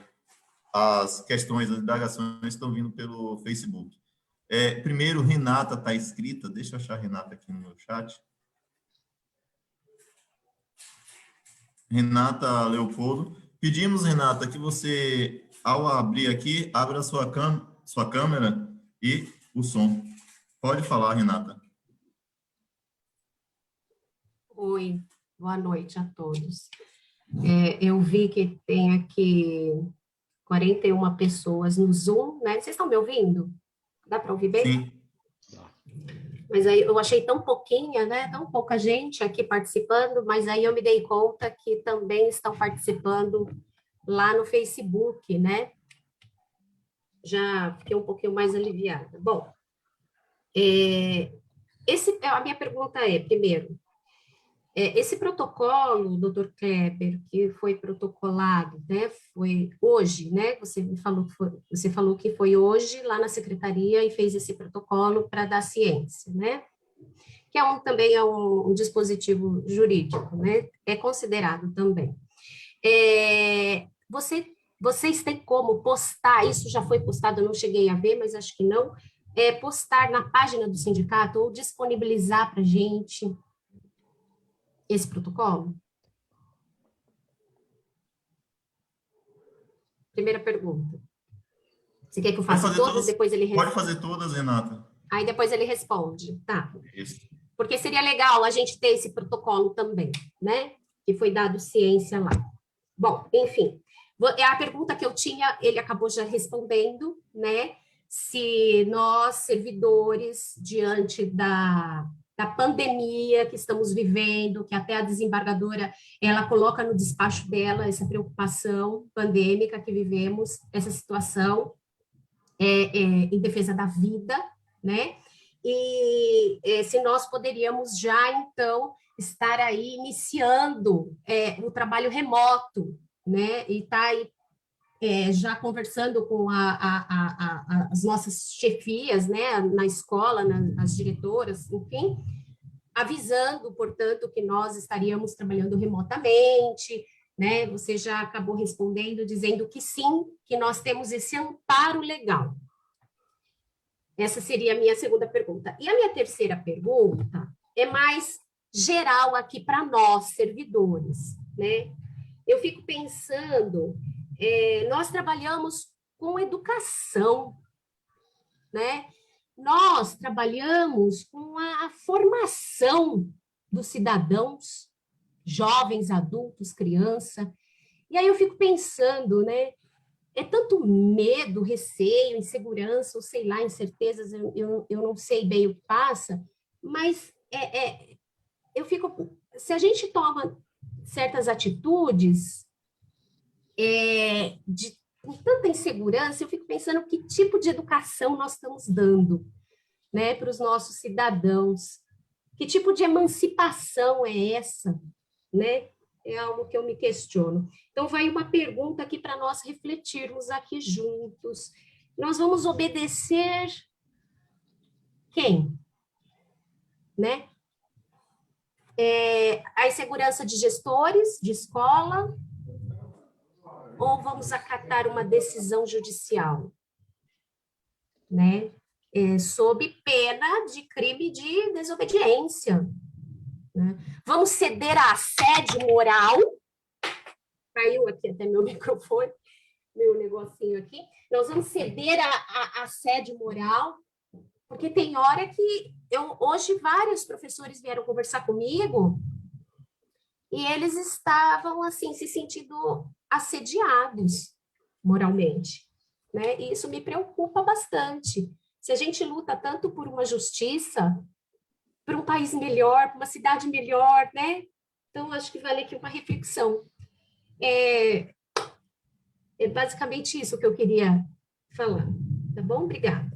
as questões, as indagações que estão vindo pelo Facebook. Primeiro, Renata está escrita. Deixa eu achar a Renata aqui no meu chat. Renata Leopoldo. Pedimos, Renata, que você, ao abrir aqui, abra sua câmera e o som. Pode falar, Renata.
Oi, boa noite a todos. Eu vi que tem aqui 41 pessoas no Zoom, né? Vocês estão me ouvindo? Dá para ouvir bem?
Sim.
Mas aí eu achei tão pouquinha, né? Tão pouca gente aqui participando, mas aí eu me dei conta que também estão participando lá no Facebook, né? Já fiquei um pouquinho mais aliviada. Bom, a minha pergunta é, primeiro, esse protocolo, doutor Kleber, que foi protocolado, né, foi hoje, né, você falou que foi hoje lá na secretaria e fez esse protocolo para dar ciência, né, que também é um dispositivo jurídico, né, é considerado também. Vocês têm como postar, isso já foi postado, eu não cheguei a ver, mas acho que não, postar na página do sindicato ou disponibilizar para a gente esse protocolo? Primeira pergunta. Você quer que eu faça todas, depois ele responde?
Pode fazer todas, Renata.
Aí depois ele responde, tá.
Isso.
Porque seria legal a gente ter esse protocolo também, né? Que foi dado ciência lá. Bom, enfim, a pergunta que eu tinha, ele acabou já respondendo, né? Se nós, servidores, diante da pandemia que estamos vivendo, que até a desembargadora, ela coloca no despacho dela essa preocupação pandêmica que vivemos, essa situação em defesa da vida, né? E se nós poderíamos já, então, estar aí iniciando o trabalho remoto, né? E estar aí já conversando com as nossas chefias, né, na escola, as diretoras, enfim, avisando, portanto, que nós estaríamos trabalhando remotamente, né, você já acabou respondendo, dizendo que sim, que nós temos esse amparo legal. Essa seria a minha segunda pergunta. E a minha terceira pergunta é mais geral aqui para nós, servidores, né? Eu fico pensando, nós trabalhamos com educação, né? Nós trabalhamos com a formação dos cidadãos, jovens, adultos, criança. E aí eu fico pensando, né? É tanto medo, receio, insegurança, ou sei lá, incertezas, eu não sei bem o que passa, mas eu fico... Se a gente toma certas atitudes com tanta insegurança, eu fico pensando que tipo de educação nós estamos dando, né, para os nossos cidadãos. Que tipo de emancipação é essa, né? É algo que eu me questiono. Então, vai uma pergunta aqui para nós refletirmos aqui juntos. Nós vamos obedecer quem? Né? A insegurança de gestores, de escola, ou vamos acatar uma decisão judicial, né? Sob pena de crime de desobediência, né? Vamos ceder a assédio moral, caiu aqui até meu microfone, meu negocinho aqui, nós vamos ceder a assédio moral, porque tem hora que hoje vários professores vieram conversar comigo e eles estavam, assim, se sentindo assediados moralmente, né? E isso me preocupa bastante. Se a gente luta tanto por uma justiça, por um país melhor, por uma cidade melhor, né? Então, acho que vale aqui uma reflexão. É basicamente isso que eu queria falar. Tá bom? Obrigada.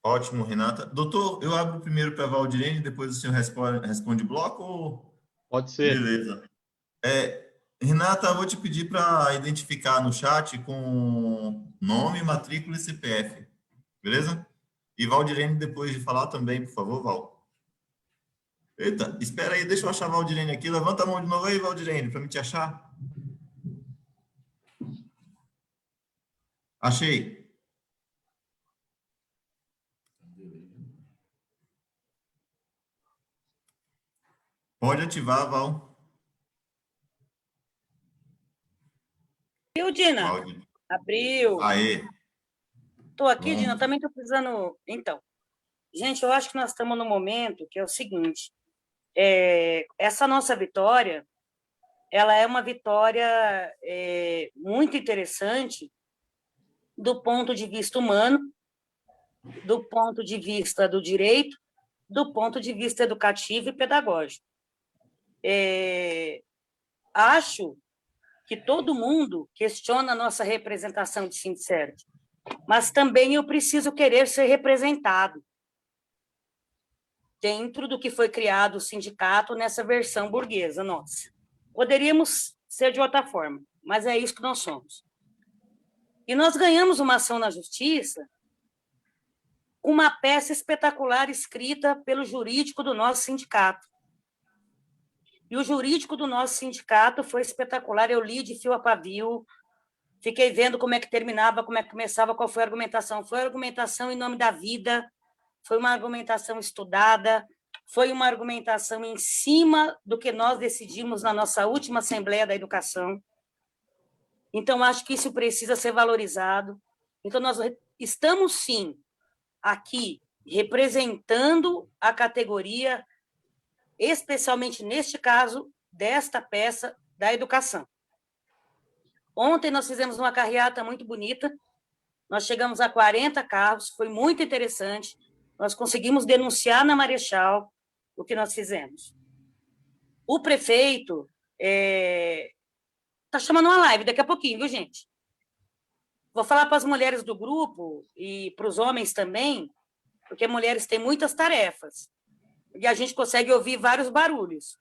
Ótimo, Renata. Doutor, eu abro primeiro para a Valdirene, depois o senhor responde bloco?
Pode ser.
Beleza. Renata, eu vou te pedir para identificar no chat com nome, matrícula e CPF. Beleza? E Valdirene, depois de falar também, por favor, Val. Eita, espera aí, deixa eu achar a Valdirene aqui. Levanta a mão de novo aí, Valdirene, para me te achar. Achei. Pode ativar, Val.
Abriu, Dina?
Valdirene.
Abriu.
Aê,
Estou aqui, Dina,
pronto.
também estou precisando... Então, gente, eu acho que nós estamos num momento que é o seguinte, essa nossa vitória, ela é uma vitória muito interessante do ponto de vista humano, do ponto de vista do direito, do ponto de vista educativo e pedagógico. Acho que todo mundo questiona a nossa representação de Sindicert, mas também eu preciso querer ser representado dentro do que foi criado o sindicato nessa versão burguesa nossa. Poderíamos ser de outra forma, mas é isso que nós somos. E nós ganhamos uma ação na justiça, uma peça espetacular escrita pelo jurídico do nosso sindicato. E o jurídico do nosso sindicato foi espetacular, eu li de fio a pavio, fiquei vendo como é que terminava, como é que começava, qual foi a argumentação. Foi a argumentação em nome da vida, foi uma argumentação estudada, foi uma argumentação em cima do que nós decidimos na nossa última Assembleia da Educação. Então, acho que isso precisa ser valorizado. Então, nós estamos, sim, aqui representando a categoria, especialmente neste caso, desta peça da educação. Ontem nós fizemos uma carreata muito bonita, nós chegamos a 40 carros, foi muito interessante, nós conseguimos denunciar na Marechal o que nós fizemos. O prefeito está chamando uma live daqui a pouquinho, viu, gente? Vou falar para as mulheres do grupo e para os homens também, porque mulheres têm muitas tarefas, e a gente consegue ouvir vários barulhos.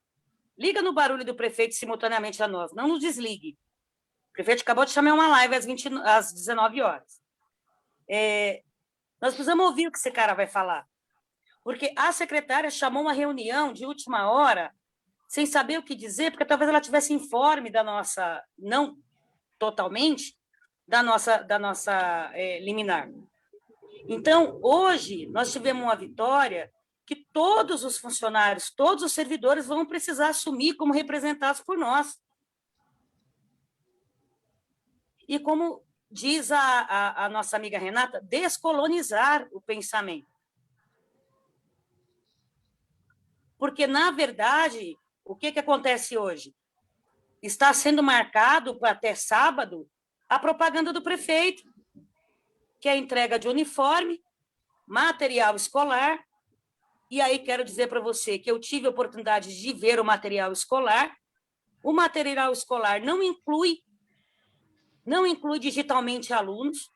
Liga no barulho do prefeito simultaneamente a nós, não nos desligue. O prefeito acabou de chamar uma live às 19 horas. Nós precisamos ouvir o que esse cara vai falar, porque a secretária chamou uma reunião de última hora, sem saber o que dizer, porque talvez ela tivesse informe da nossa, não totalmente, da nossa liminar. Então, hoje, nós tivemos uma vitória que todos os funcionários, todos os servidores vão precisar assumir como representados por nós. E como diz a nossa amiga Renata, descolonizar o pensamento. Porque, na verdade, o que acontece hoje? Está sendo marcado para até sábado a propaganda do prefeito, que é a entrega de uniforme, material escolar, e aí quero dizer para você que eu tive a oportunidade de ver o material escolar não inclui digitalmente alunos,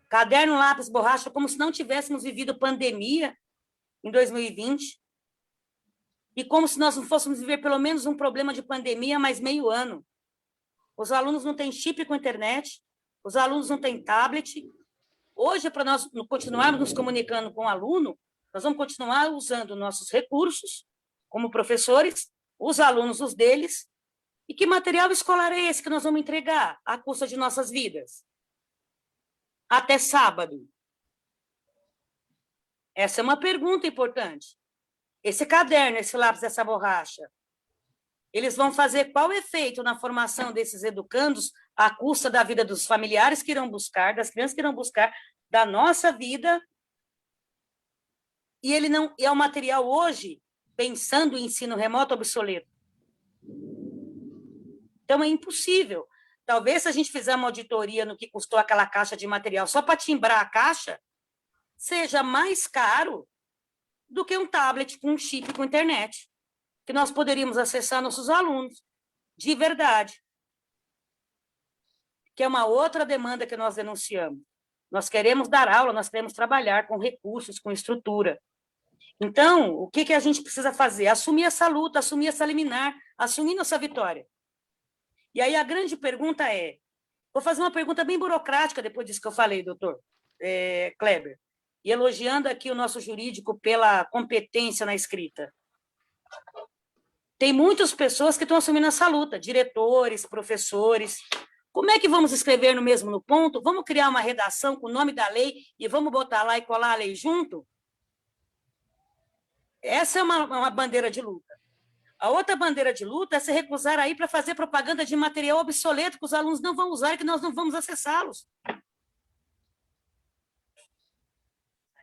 caderno, lápis, borracha, como se não tivéssemos vivido pandemia em 2020, e como se nós não fôssemos viver pelo menos um problema de pandemia mais meio ano. Os alunos não têm chip com internet, os alunos não têm tablet. Hoje, para nós continuarmos nos comunicando com o aluno, nós vamos continuar usando nossos recursos, como professores, os alunos, os deles. E que material escolar é esse que nós vamos entregar à custa de nossas vidas? Até sábado. Essa é uma pergunta importante. Esse caderno, esse lápis, essa borracha, eles vão fazer qual efeito na formação desses educandos à custa da vida dos familiares que irão buscar, das crianças que irão buscar, da nossa vida? E ele não é um material hoje, pensando em ensino remoto, obsoleto. Então, é impossível. Talvez, se a gente fizer uma auditoria no que custou aquela caixa de material só para timbrar a caixa, seja mais caro do que um tablet com um chip com internet. que nós poderíamos acessar nossos alunos, de verdade. Que é uma outra demanda que nós denunciamos. Nós queremos dar aula, nós queremos trabalhar com recursos, com estrutura. Então, o que a gente precisa fazer? Assumir essa luta, assumir essa liminar, assumir nossa vitória. E aí a grande pergunta é, vou fazer uma pergunta bem burocrática depois disso que eu falei, doutor Kleber, e elogiando aqui o nosso jurídico pela competência na escrita. Tem muitas pessoas que estão assumindo essa luta, diretores, professores. Como é que vamos escrever no ponto? Vamos criar uma redação com o nome da lei e vamos botar lá e colar a lei junto? Essa é uma bandeira de luta. A outra bandeira de luta é se recusar a ir para fazer propaganda de material obsoleto que os alunos não vão usar e que nós não vamos acessá-los.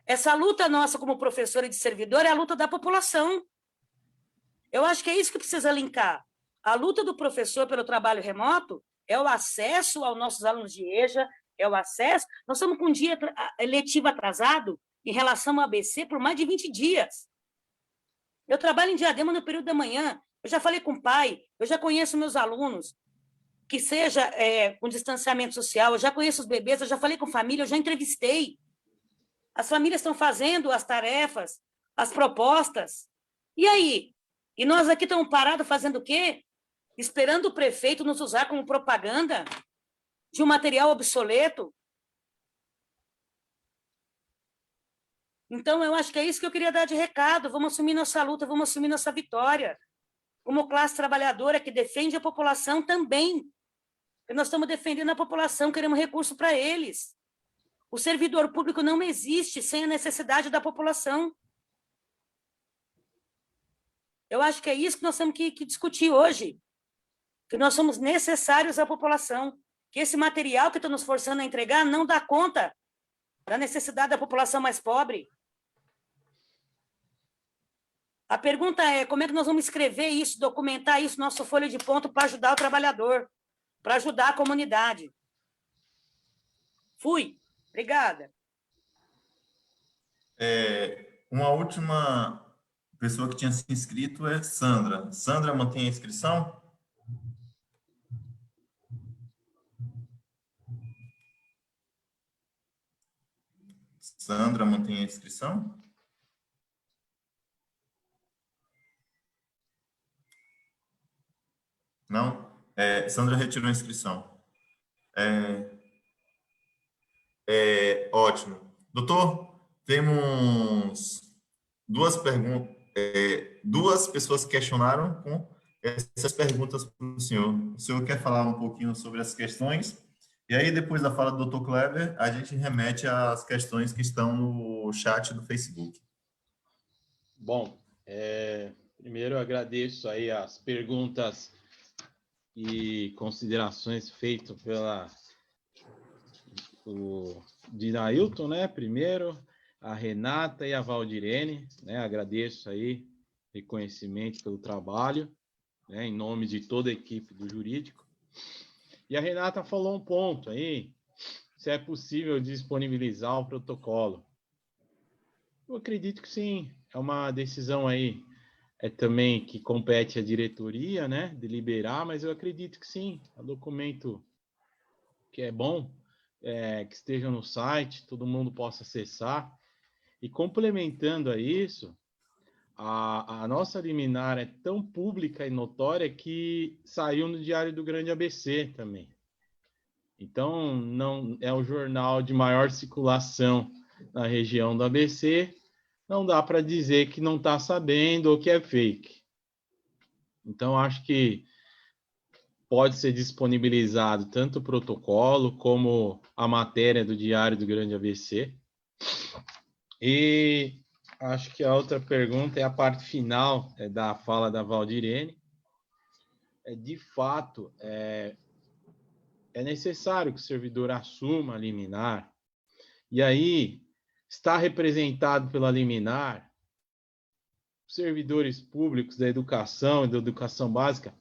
Essa luta nossa como professora e de servidor é a luta da população. Eu acho que é isso que precisa linkar. A luta do professor pelo trabalho remoto é o acesso aos nossos alunos de EJA, é o acesso... Nós estamos com um dia letivo atrasado em relação ao ABC por mais de 20 dias. Eu trabalho em Diadema no período da manhã, eu já falei com o pai, eu já conheço meus alunos, que seja com distanciamento social, eu já conheço os bebês, eu já falei com família, eu já entrevistei. As famílias estão fazendo as tarefas, as propostas. E aí? E nós aqui estamos parados fazendo o quê? Esperando o prefeito nos usar como propaganda de um material obsoleto? Então, eu acho que é isso que eu queria dar de recado. Vamos assumir nossa luta, vamos assumir nossa vitória. Como classe trabalhadora que defende a população também. Nós estamos defendendo a população, queremos recurso para eles. O servidor público não existe sem a necessidade da população. Eu acho que é isso que nós temos que discutir hoje. Que nós somos necessários à população. Que esse material que estão nos forçando a entregar não dá conta da necessidade da população mais pobre. A pergunta é, como é que nós vamos escrever isso, documentar isso, nosso folha de ponto, para ajudar o trabalhador, para ajudar a comunidade? Fui. Obrigada.
Uma última pessoa que tinha se inscrito é Sandra. Sandra, mantém a inscrição? Sandra, mantém a inscrição? Não? Sandra retirou a inscrição. Ótimo. Doutor, temos duas perguntas. Duas pessoas questionaram com essas perguntas para o senhor. O senhor quer falar um pouquinho sobre as questões? E aí, depois da fala do Dr. Kleber, a gente remete às questões que estão no chat do Facebook.
Bom, primeiro eu agradeço aí as perguntas e considerações feitas o Dinailton, né? Primeiro, a Renata e a Valdirene, né? Agradeço aí reconhecimento pelo trabalho, né? Em nome de toda a equipe do jurídico. E a Renata falou um ponto aí, se é possível disponibilizar o protocolo. Eu acredito que sim, é uma decisão aí também que compete à diretoria, né? Deliberar, mas eu acredito que sim, é um documento que é bom, que esteja no site, todo mundo possa acessar. E complementando a isso, a nossa liminar é tão pública e notória que saiu no Diário do Grande ABC também. Então, não é o jornal de maior circulação na região do ABC, não dá para dizer que não está sabendo ou que é fake. Então, acho que pode ser disponibilizado tanto o protocolo como a matéria do Diário do Grande ABC. E acho que a outra pergunta é a parte final da fala da Valdirene. De fato, é necessário que o servidor assuma a liminar. E aí, está representado pela liminar os servidores públicos da educação e da educação básica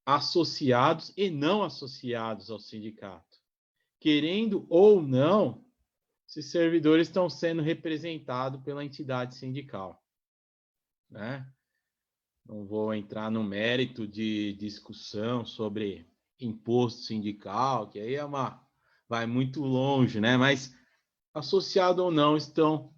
associados e não associados ao sindicato. Querendo ou não, esses servidores estão sendo representados pela entidade sindical, né? Não vou entrar no mérito de discussão sobre imposto sindical, que aí vai muito longe, né? Mas associado ou não, estão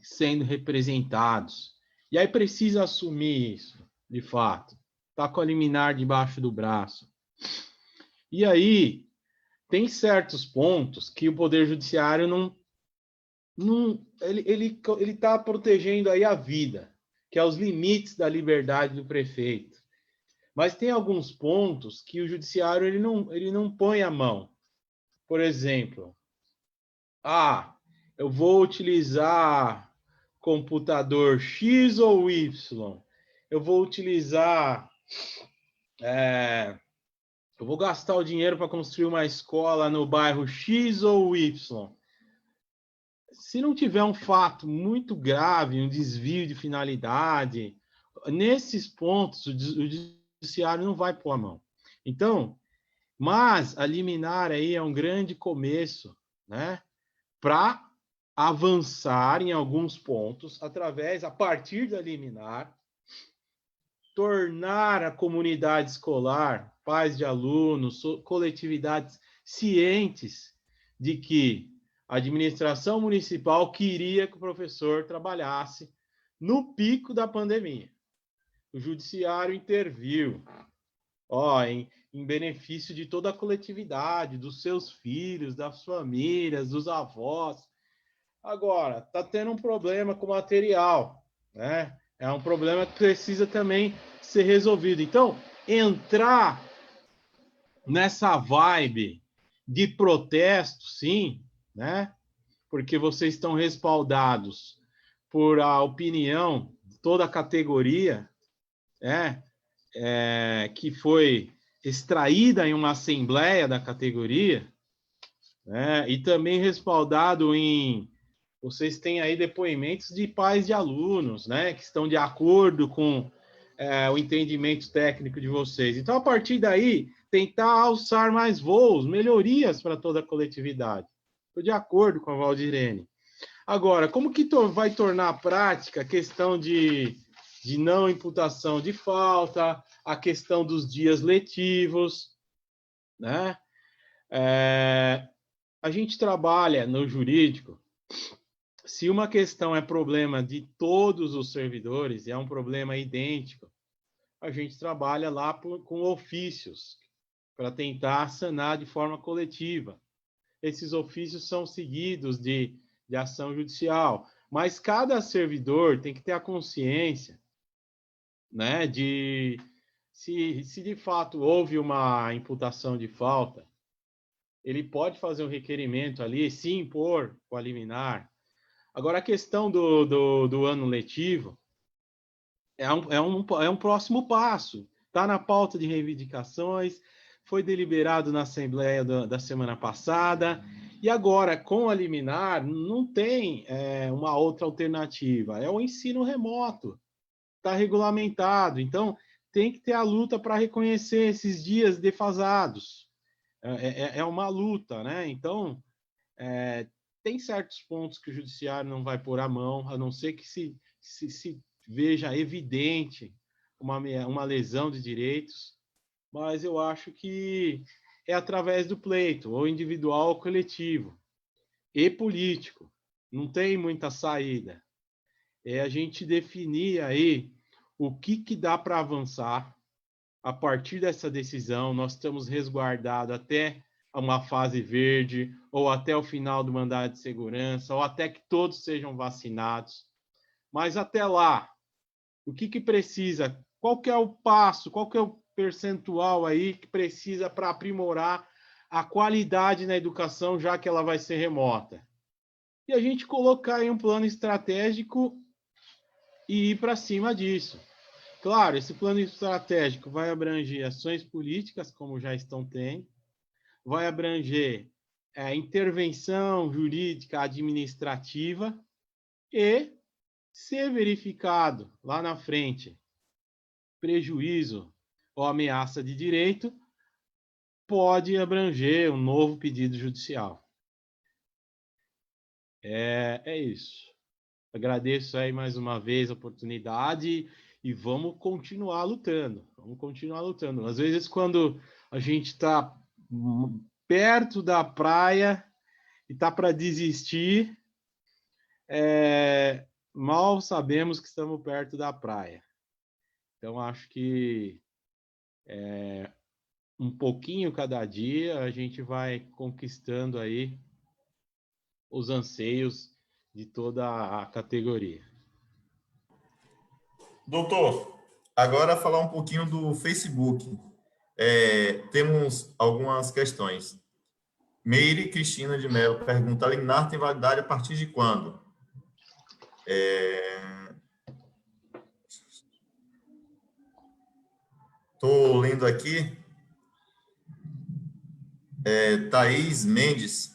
sendo representados. E aí precisa assumir isso, de fato. Está com a liminar debaixo do braço. E aí tem certos pontos que o Poder Judiciário ele está protegendo aí a vida, que é os limites da liberdade do prefeito. Mas tem alguns pontos que o Judiciário ele não põe a mão. Por exemplo, eu vou utilizar computador X ou Y. Eu vou utilizar... eu vou gastar o dinheiro para construir uma escola no bairro X ou Y. Se não tiver um fato muito grave, um desvio de finalidade, nesses pontos o Judiciário não vai pôr a mão. Então, mas a liminar aí é um grande começo, né, para avançar em alguns pontos a partir da liminar, tornar a comunidade escolar, pais de alunos, coletividades cientes de que a administração municipal queria que o professor trabalhasse no pico da pandemia. O judiciário interviu, em benefício de toda a coletividade, dos seus filhos, das famílias, dos avós. Agora, está tendo um problema com o material, né? É um problema que precisa também ser resolvido. Então, entrar nessa vibe de protesto, sim, né? Porque vocês estão respaldados por a opinião de toda a categoria, né? Que foi extraída em uma assembleia da categoria, né? E também respaldado em... Vocês têm aí depoimentos de pais de alunos, né? Que estão de acordo com o entendimento técnico de vocês. Então, a partir daí, tentar alçar mais voos, melhorias para toda a coletividade. Estou de acordo com a Valdirene. Agora, como que vai tornar prática a questão de não imputação de falta, a questão dos dias letivos, né? A gente trabalha no jurídico, se uma questão é problema de todos os servidores, é um problema idêntico, a gente trabalha lá com ofícios, para tentar sanar de forma coletiva. Esses ofícios são seguidos de ação judicial, mas cada servidor tem que ter a consciência, né, de se de fato houve uma imputação de falta, ele pode fazer um requerimento ali, se impor com a liminar. Agora, a questão do ano letivo é um próximo passo. Está na pauta de reivindicações, foi deliberado na Assembleia da semana passada, e agora, com a liminar, não tem uma outra alternativa. É o ensino remoto. Está regulamentado. Então, tem que ter a luta para reconhecer esses dias defasados. É uma luta, né? Então, tem certos pontos que o judiciário não vai pôr a mão, a não ser que se veja evidente uma lesão de direitos, mas eu acho que é através do pleito, ou individual ou coletivo, e político. Não tem muita saída. É a gente definir aí o que dá para avançar a partir dessa decisão. Nós estamos resguardados até uma fase verde, ou até o final do mandado de segurança, ou até que todos sejam vacinados. Mas até lá, o que precisa? Qual que é o passo? Qual que é o percentual aí que precisa para aprimorar a qualidade na educação, já que ela vai ser remota? E a gente colocar aí um plano estratégico e ir para cima disso. Claro, esse plano estratégico vai abranger ações políticas, como já estão tendo, vai abranger intervenção jurídica administrativa e, se verificado lá na frente prejuízo ou ameaça de direito, pode abranger um novo pedido judicial. É isso. Agradeço aí mais uma vez a oportunidade e vamos continuar lutando. Vamos continuar lutando. Às vezes, quando a gente está perto da praia e está para desistir, mal sabemos que estamos perto da praia. Então, acho que um pouquinho cada dia a gente vai conquistando aí os anseios de toda a categoria.
Doutor, agora falar um pouquinho do Facebook. Temos algumas questões. Meire Cristina de Mello pergunta: a liminar tem validade a partir de quando? Estou lendo aqui. Thaís Mendes,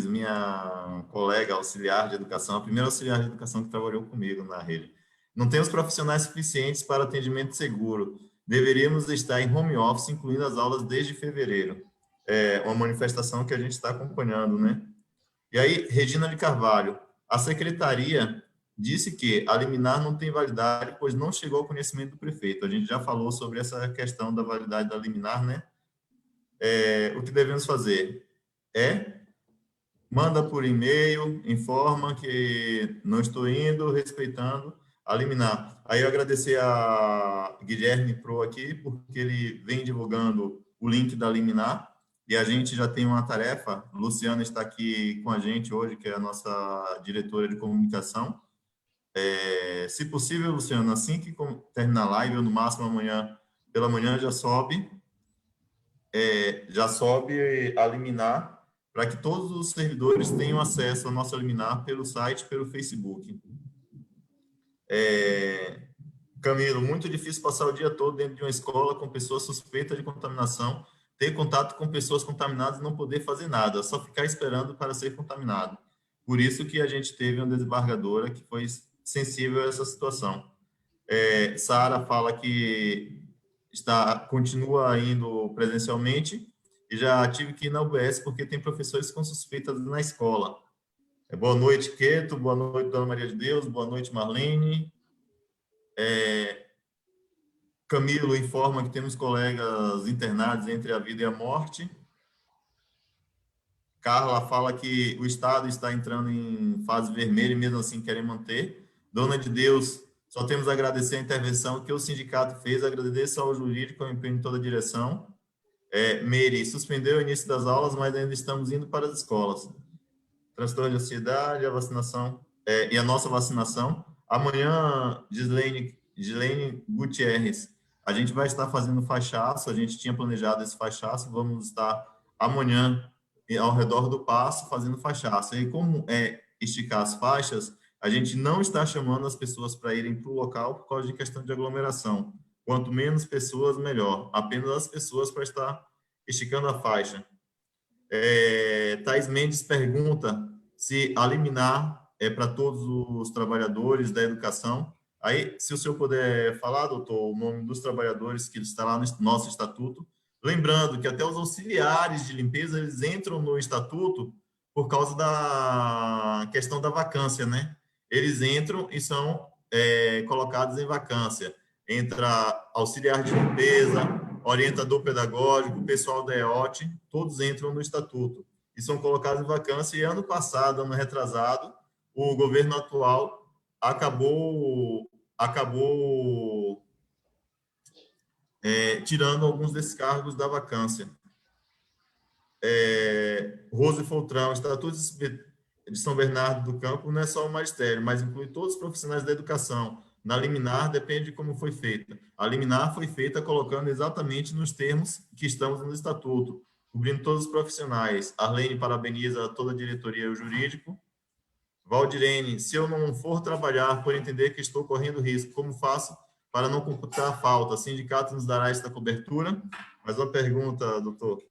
minha colega auxiliar de educação, a primeira auxiliar de educação que trabalhou comigo na rede. Não temos profissionais suficientes para atendimento seguro. Deveríamos estar em home office, incluindo as aulas desde fevereiro. É uma manifestação que a gente está acompanhando, né? E aí, Regina de Carvalho, a secretaria disse que a liminar não tem validade, pois não chegou ao conhecimento do prefeito. A gente já falou sobre essa questão da validade da liminar, né? O que devemos fazer manda por e-mail, informa que não estou indo, respeitando a liminar. Aí eu agradecer a Guilherme Pro aqui, porque ele vem divulgando o link da liminar, e a gente já tem uma tarefa. Luciana está aqui com a gente hoje, que é a nossa diretora de comunicação. Se possível, Luciana, assim que terminar a live, ou no máximo amanhã, pela manhã, já sobe a liminar, para que todos os servidores tenham acesso à nossa liminar pelo site, pelo Facebook. Camilo, muito difícil passar o dia todo dentro de uma escola com pessoas suspeitas de contaminação, ter contato com pessoas contaminadas e não poder fazer nada, só ficar esperando para ser contaminado. Por isso que a gente teve uma desembargadora que foi sensível a essa situação. Sara fala que continua indo presencialmente e já tive que ir na UBS porque tem professores com suspeitas na escola. Boa noite, Queto. Boa noite, Dona Maria de Deus. Boa noite, Marlene. Camilo informa que temos colegas internados entre a vida e a morte. Carla fala que o Estado está entrando em fase vermelha e mesmo assim querem manter. Dona de Deus, só temos a agradecer a intervenção que o sindicato fez, agradecer ao jurídico, ao empenho de toda a direção. Meire, suspendeu o início das aulas, mas ainda estamos indo para as escolas. Transtorno de ansiedade, a vacinação, e a nossa vacinação. Amanhã, Gislaine Gutierrez, a gente vai estar fazendo faixaço, a gente tinha planejado esse faixaço, vamos estar amanhã ao redor do paço fazendo faixaço. E como esticar as faixas, a gente não está chamando as pessoas para irem para o local por causa de questão de aglomeração. Quanto menos pessoas, melhor. Apenas as pessoas para estar esticando a faixa. Thais Mendes pergunta se a liminar é para todos os trabalhadores da educação. Aí, se o senhor puder falar, doutor, o nome dos trabalhadores que está lá no nosso estatuto. Lembrando que até os auxiliares de limpeza, eles entram no estatuto por causa da questão da vacância, né? Eles entram e são colocados em vacância. Entra auxiliar de limpeza, orientador pedagógico, pessoal da EOT, todos entram no estatuto e são colocados em vacância. E ano passado, ano retrasado, o governo atual acabou tirando alguns desses cargos da vacância. Rose Foltrão, Estatuto de São Bernardo do Campo não é só o magistério, mas inclui todos os profissionais da educação. Na liminar, depende de como foi feita. A liminar foi feita colocando exatamente nos termos que estamos no estatuto, cobrindo todos os profissionais. Arlene parabeniza toda a diretoria e o jurídico. Valdirene, se eu não for trabalhar por entender que estou correndo risco, como faço para não computar a falta? O sindicato nos dará esta cobertura? Mais uma pergunta, doutor.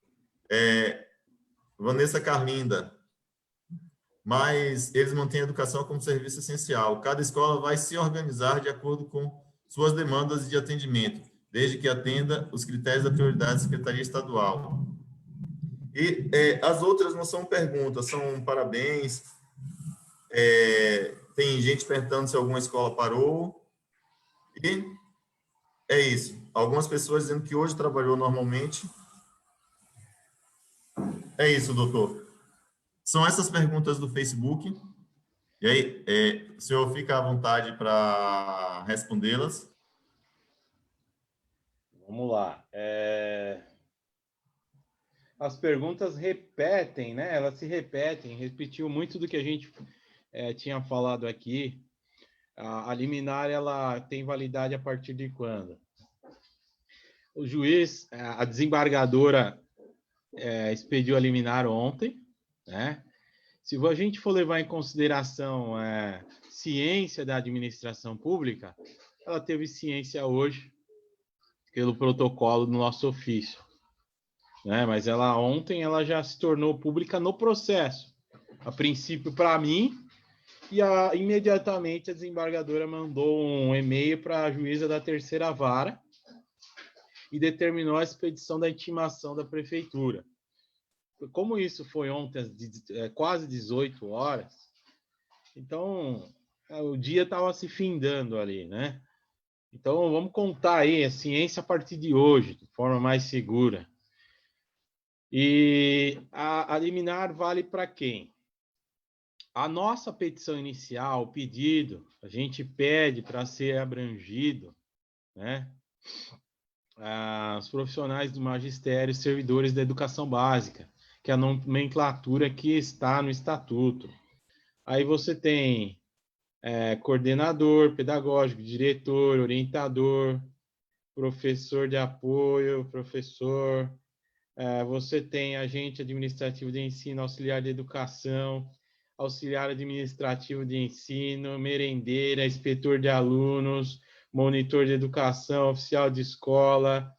Vanessa Carlinda, mas eles mantêm a educação como serviço essencial. Cada escola vai se organizar de acordo com suas demandas de atendimento, desde que atenda os critérios da prioridade da Secretaria Estadual. E as outras não são perguntas, são parabéns. Tem gente perguntando se alguma escola parou. E é isso. Algumas pessoas dizendo que hoje trabalhou normalmente. É isso, doutor. São essas perguntas do Facebook. E aí, o senhor fica à vontade para respondê-las.
Vamos lá. As perguntas repetem, né? Elas se repetem, repetiu muito do que a gente tinha falado aqui. A liminar, ela tem validade a partir de quando? O juiz, a desembargadora expediu a liminar ontem, né? Se a gente for levar em consideração ciência da administração pública, ela teve ciência hoje pelo protocolo do nosso ofício, né? Mas ontem ela já se tornou pública no processo. A princípio para mim, e imediatamente a desembargadora mandou um e-mail para a juíza da terceira vara e determinou a expedição da intimação da prefeitura. Como isso foi ontem às quase 18 horas, então o dia estava se findando ali, né? Então vamos contar aí a ciência a partir de hoje, de forma mais segura. E a liminar vale para quem? A nossa petição inicial, o pedido, a gente pede para ser abrangido, né? Os profissionais do magistério, servidores da educação básica, que é a nomenclatura que está no estatuto. Aí você tem coordenador pedagógico, diretor, orientador, professor de apoio, professor, você tem agente administrativo de ensino, auxiliar de educação, auxiliar administrativo de ensino, merendeira, inspetor de alunos, monitor de educação, oficial de escola,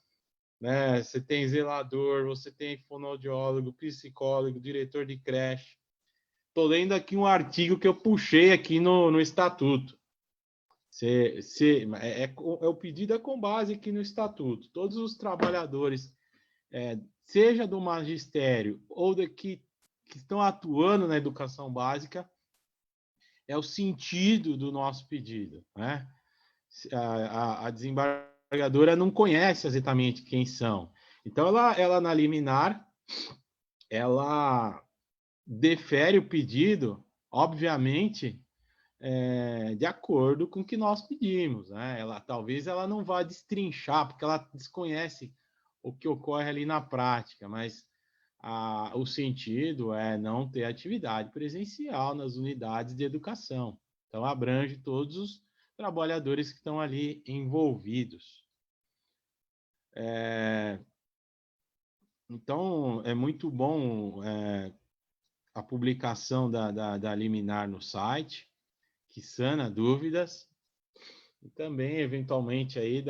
né? Você tem zelador, você tem fonoaudiólogo, psicólogo, diretor de creche. Estou lendo aqui um artigo que eu puxei aqui no estatuto. O pedido é com base aqui no estatuto. Todos os trabalhadores, seja do magistério ou que estão atuando na educação básica, é o sentido do nosso pedido, né? A desembargadora não conhece exatamente quem são. Então, ela na liminar, ela defere o pedido, obviamente, de acordo com o que nós pedimos, né? Talvez ela não vá destrinchar, porque ela desconhece o que ocorre ali na prática, mas o sentido é não ter atividade presencial nas unidades de educação. Então, abrange todos os trabalhadores que estão ali envolvidos. Então, é muito bom a publicação da liminar no site, que sana dúvidas, e também, eventualmente, aí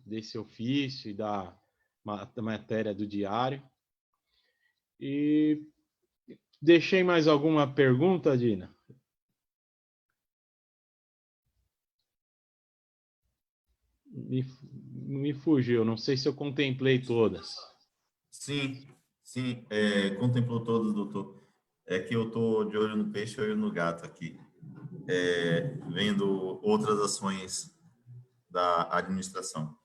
desse ofício e da matéria do diário. E deixei mais alguma pergunta, Dina? Me fugiu, não sei se eu contemplei todas.
Sim, contemplou todas, doutor. É que eu estou de olho no peixe e olho no gato aqui, vendo outras ações da administração.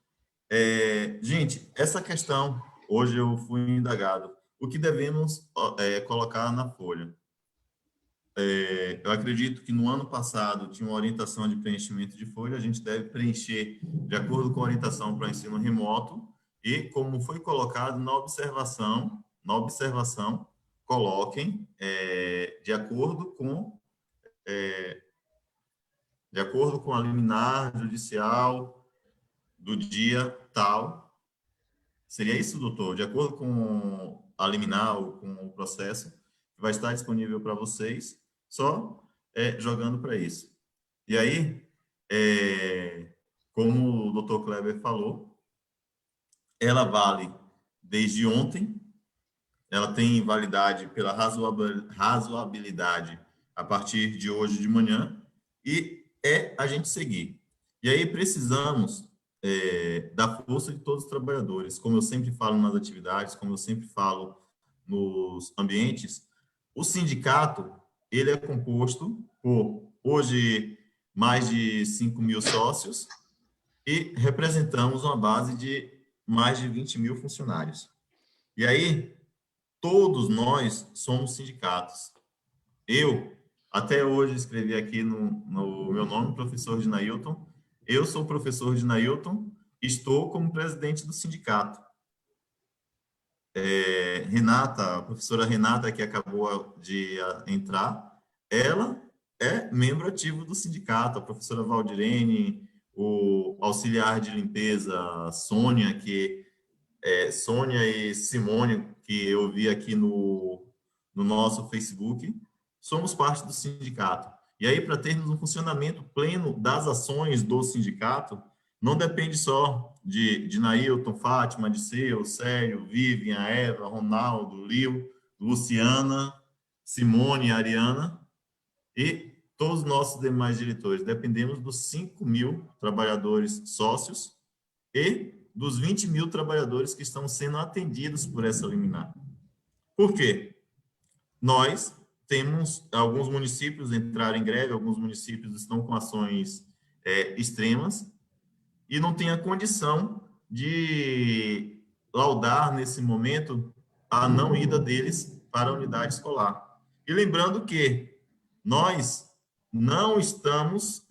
Gente, essa questão, hoje eu fui indagado. O que devemos colocar na folha? Eu acredito que no ano passado tinha uma orientação de preenchimento de folha, a gente deve preencher de acordo com a orientação para ensino remoto e, como foi colocado na observação, coloquem de acordo com a liminar judicial do dia tal. Seria isso, doutor? De acordo com a liminar ou com o processo, que vai estar disponível para vocês, só jogando para isso. E aí, como o doutor Kleber falou, ela vale desde ontem, ela tem validade pela razoabilidade a partir de hoje de manhã, e a gente seguir. E aí precisamos da força de todos os trabalhadores. Como eu sempre falo nas atividades, como eu sempre falo nos ambientes, o sindicato, ele é composto por, hoje, mais de 5.000 sócios, e representamos uma base de mais de 20 mil funcionários. E aí, todos nós somos sindicatos. Eu, até hoje, escrevi aqui no meu nome, professor Ginailton. Eu sou professor Ginailton, estou como presidente do sindicato. Renata, a professora Renata, que acabou de entrar, ela é membro ativo do sindicato. A professora Valdirene, o auxiliar de limpeza, Sônia, Sônia e Simone, que eu vi aqui no nosso Facebook, somos parte do sindicato. E aí, para termos um funcionamento pleno das ações do sindicato, não depende só de Nailton, Fátima, Disseu, Célio, Vivian, Eva, Ronaldo, Lio, Luciana, Simone, Ariana e todos os nossos demais diretores. Dependemos dos 5 mil trabalhadores sócios e dos 20 mil trabalhadores que estão sendo atendidos por essa liminar. Por quê? Nós temos alguns municípios entraram em greve, alguns municípios estão com ações extremas e não tem a condição de laudar, nesse momento, a não ida deles para a unidade escolar. E lembrando que nós não estamos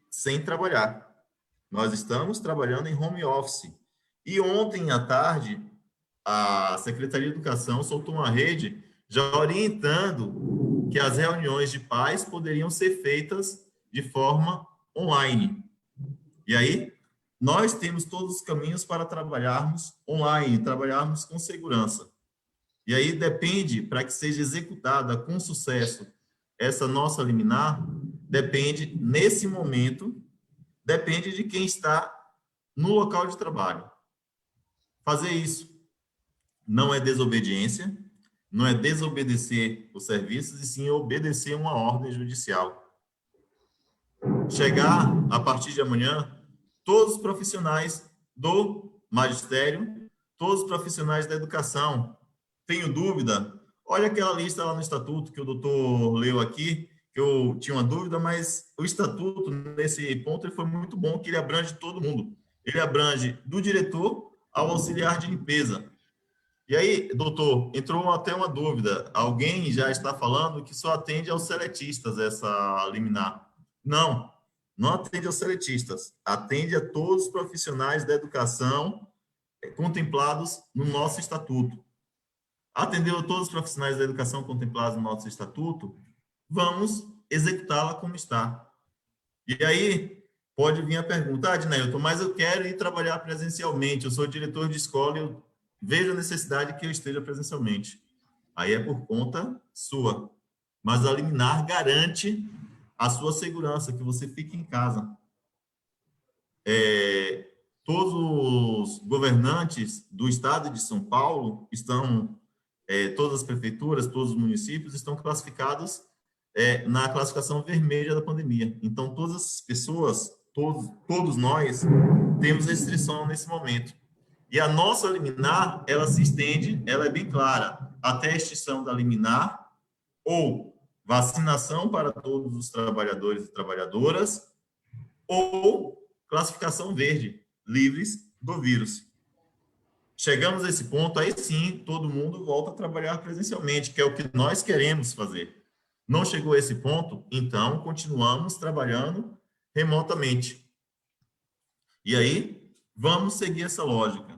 sem trabalhar. Nós estamos trabalhando em home office. E ontem à tarde, a Secretaria de Educação soltou uma rede já orientando que as reuniões de pais poderiam ser feitas de forma online. E aí, nós temos todos os caminhos para trabalharmos online, trabalharmos com segurança. E aí depende, para que seja executada com sucesso essa nossa liminar, depende, nesse momento, depende de quem está no local de trabalho. Fazer isso não é desobediência, não é desobedecer os serviços, e sim obedecer uma ordem judicial. Chegar, a partir de amanhã, todos os profissionais do magistério, todos os profissionais da educação. Tenho dúvida? Olha aquela lista lá no estatuto que o doutor leu aqui, que eu tinha uma dúvida, mas o estatuto, nesse ponto, ele foi muito bom, que ele abrange todo mundo. Ele abrange do diretor ao auxiliar de limpeza. E aí, doutor, entrou até uma dúvida. Alguém já está falando que só atende aos seletistas essa liminar. Não, não atende aos seletistas. Atende a todos os profissionais da educação contemplados no nosso estatuto. Atendeu a todos os profissionais da educação contemplados no nosso estatuto, vamos executá-la como está. E aí, pode vir a pergunta, Adneilton, mas eu quero ir trabalhar presencialmente, eu sou diretor de escola e eu vejo a necessidade que eu esteja presencialmente. Aí é por conta sua. Mas a liminar garante a sua segurança, que você fique em casa. Todos os governantes do estado de São Paulo estão, todas as prefeituras, todos os municípios estão classificados na classificação vermelha da pandemia. Então, todas as pessoas, todos nós, temos restrição nesse momento. E a nossa liminar, ela se estende, ela é bem clara, até a extinção da liminar ou vacinação para todos os trabalhadores e trabalhadoras ou classificação verde, livres do vírus. Chegamos a esse ponto, aí sim, todo mundo volta a trabalhar presencialmente, que é o que nós queremos fazer. Não chegou a esse ponto, então continuamos trabalhando remotamente. E aí, vamos seguir essa lógica.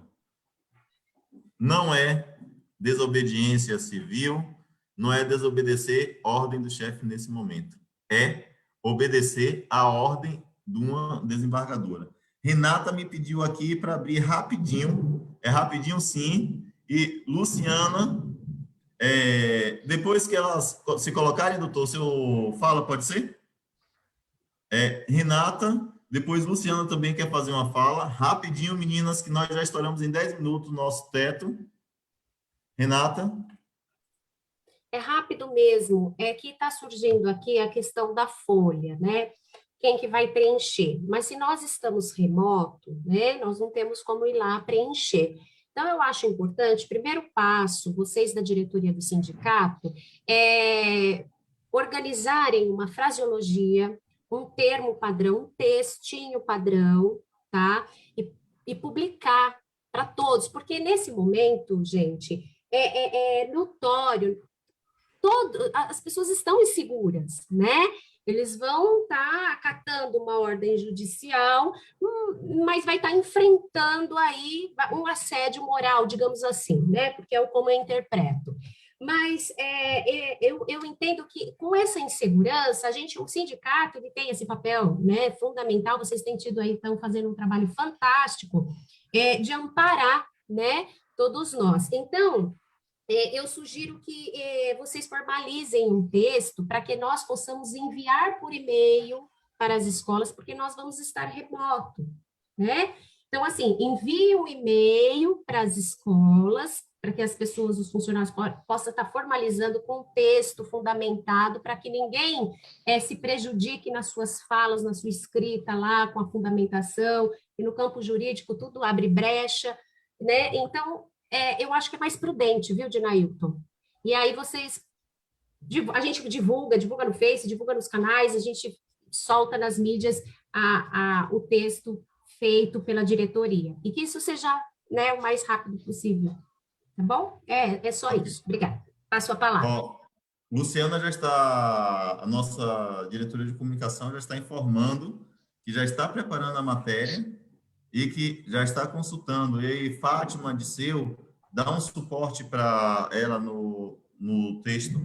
Não é desobediência civil, não é desobedecer ordem do chefe nesse momento. É obedecer a ordem de uma desembargadora. Renata me pediu aqui para abrir rapidinho, é rapidinho sim, e Luciana, depois que elas se colocarem, doutor, seu fala, pode ser? Renata, depois Luciana também quer fazer uma fala, rapidinho, meninas, que nós já estouramos em 10 minutos o nosso teto. Renata?
É rápido mesmo, é que está surgindo aqui a questão da folha, né? Quem que vai preencher? Mas se nós estamos remoto, né, nós não temos como ir lá preencher. Então, eu acho importante, primeiro passo, vocês da diretoria do sindicato, organizarem uma fraseologia um termo padrão, um textinho padrão, tá? E publicar para todos, porque nesse momento, gente, é notório, as pessoas estão inseguras, né? Eles vão estar acatando uma ordem judicial, mas vai estar enfrentando aí um assédio moral, digamos assim, né? Porque é como eu interpreto. Mas eu entendo que com essa insegurança, o sindicato ele tem esse papel, né, fundamental. Vocês têm tido aí, estão fazendo um trabalho fantástico de amparar, né, todos nós. Então, eu sugiro que vocês formalizem um texto para que nós possamos enviar por e-mail para as escolas, porque nós vamos estar remoto, né? Então, assim, envie um e-mail para as escolas, para que as pessoas, os funcionários, possam estar formalizando com um texto fundamentado, para que ninguém se prejudique nas suas falas, na sua escrita lá, com a fundamentação, e no campo jurídico tudo abre brecha, né? Então, eu acho que é mais prudente, viu, Dinailton? E aí a gente divulga no Face, divulga nos canais, a gente solta nas mídias o texto feito pela diretoria. E que isso seja, né, o mais rápido possível. Tá bom? É só isso. Obrigada. Passo a palavra.
Ó, Luciana já está, a nossa diretoria de comunicação já está informando que já está preparando a matéria e que já está consultando. E aí, Fátima Disseu, dá um suporte para ela no texto.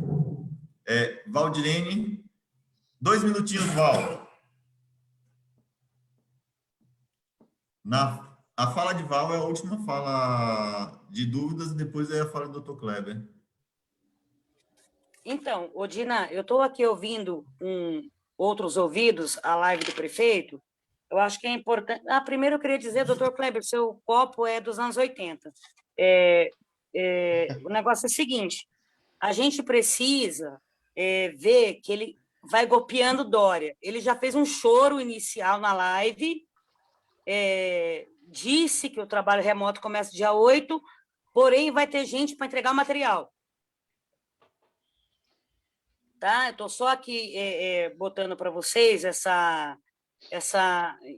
Valdirene, 2 minutinhos, Val. A fala de Val é a última fala de dúvidas e depois é a fala do Dr. Kleber.
Então, Odina, eu estou aqui ouvindo outros ouvidos a live do prefeito. Eu acho que é importante. Primeiro eu queria dizer, doutor Kleber, seu copo é dos anos 80. O negócio é o seguinte: a gente precisa ver que ele vai golpeando Dória. Ele já fez um choro inicial na live, disse que o trabalho remoto começa dia 8, porém vai ter gente para entregar o material. Tá? Eu estou só aqui botando para vocês essa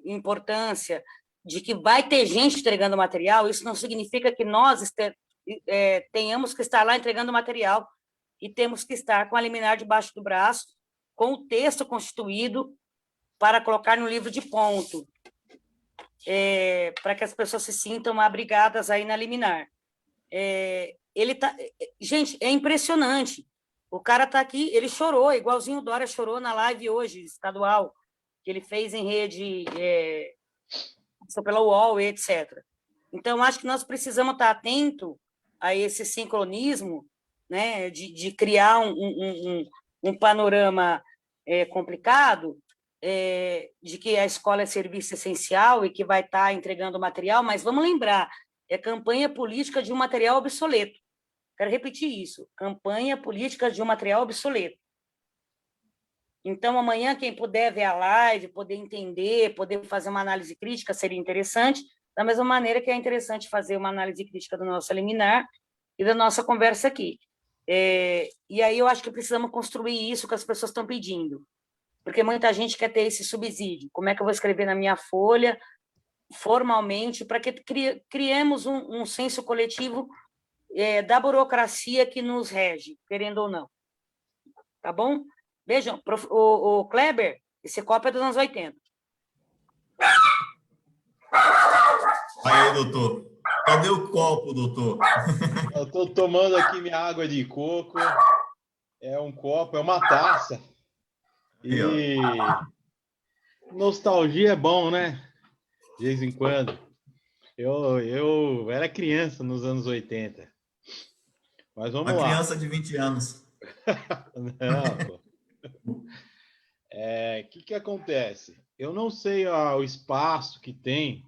importância de que vai ter gente entregando material. Isso não significa que nós tenhamos que estar lá entregando material, e temos que estar com a liminar debaixo do braço, com o texto constituído para colocar no livro de ponto, para que as pessoas se sintam abrigadas aí na liminar. Gente, é impressionante. O cara está aqui, ele chorou, igualzinho o Dória chorou na live hoje, estadual, que ele fez em rede, pela UOL, etc. Então, acho que nós precisamos estar atentos a esse sincronismo, né, de criar um panorama complicado, de que a escola é serviço essencial e que vai estar entregando material, mas vamos lembrar, é campanha política de um material obsoleto. Quero repetir isso, campanha política de um material obsoleto. Então, amanhã, quem puder ver a live, poder entender, poder fazer uma análise crítica, seria interessante, da mesma maneira que é interessante fazer uma análise crítica do nosso liminar e da nossa conversa aqui. E aí eu acho que precisamos construir isso que as pessoas estão pedindo, porque muita gente quer ter esse subsídio. Como é que eu vou escrever na minha folha, formalmente, para que criemos um senso coletivo da burocracia que nos rege, querendo ou não. Tá bom? Vejam, o Kleber, esse copo é dos anos 80.
Aí, doutor. Cadê o copo, doutor?
Eu estou tomando aqui minha água de coco. É um copo, é uma taça. E nostalgia é bom, né? De vez em quando. Eu era criança nos anos 80. Mas vamos lá.
Uma criança de 20 anos.
Não, pô. Que acontece? Eu não sei o espaço que tem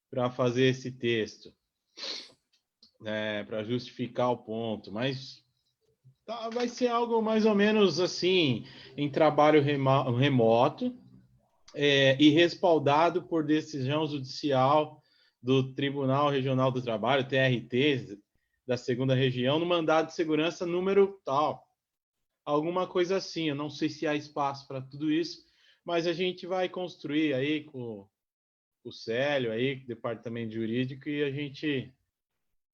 para fazer esse texto, para justificar o ponto, mas vai ser algo mais ou menos assim, em trabalho remoto e respaldado por decisão judicial do Tribunal Regional do Trabalho, TRT, da 2ª Região, no mandado de segurança número tal. Alguma coisa assim, eu não sei se há espaço para tudo isso, mas a gente vai construir aí com o Célio, aí, departamento jurídico, e a gente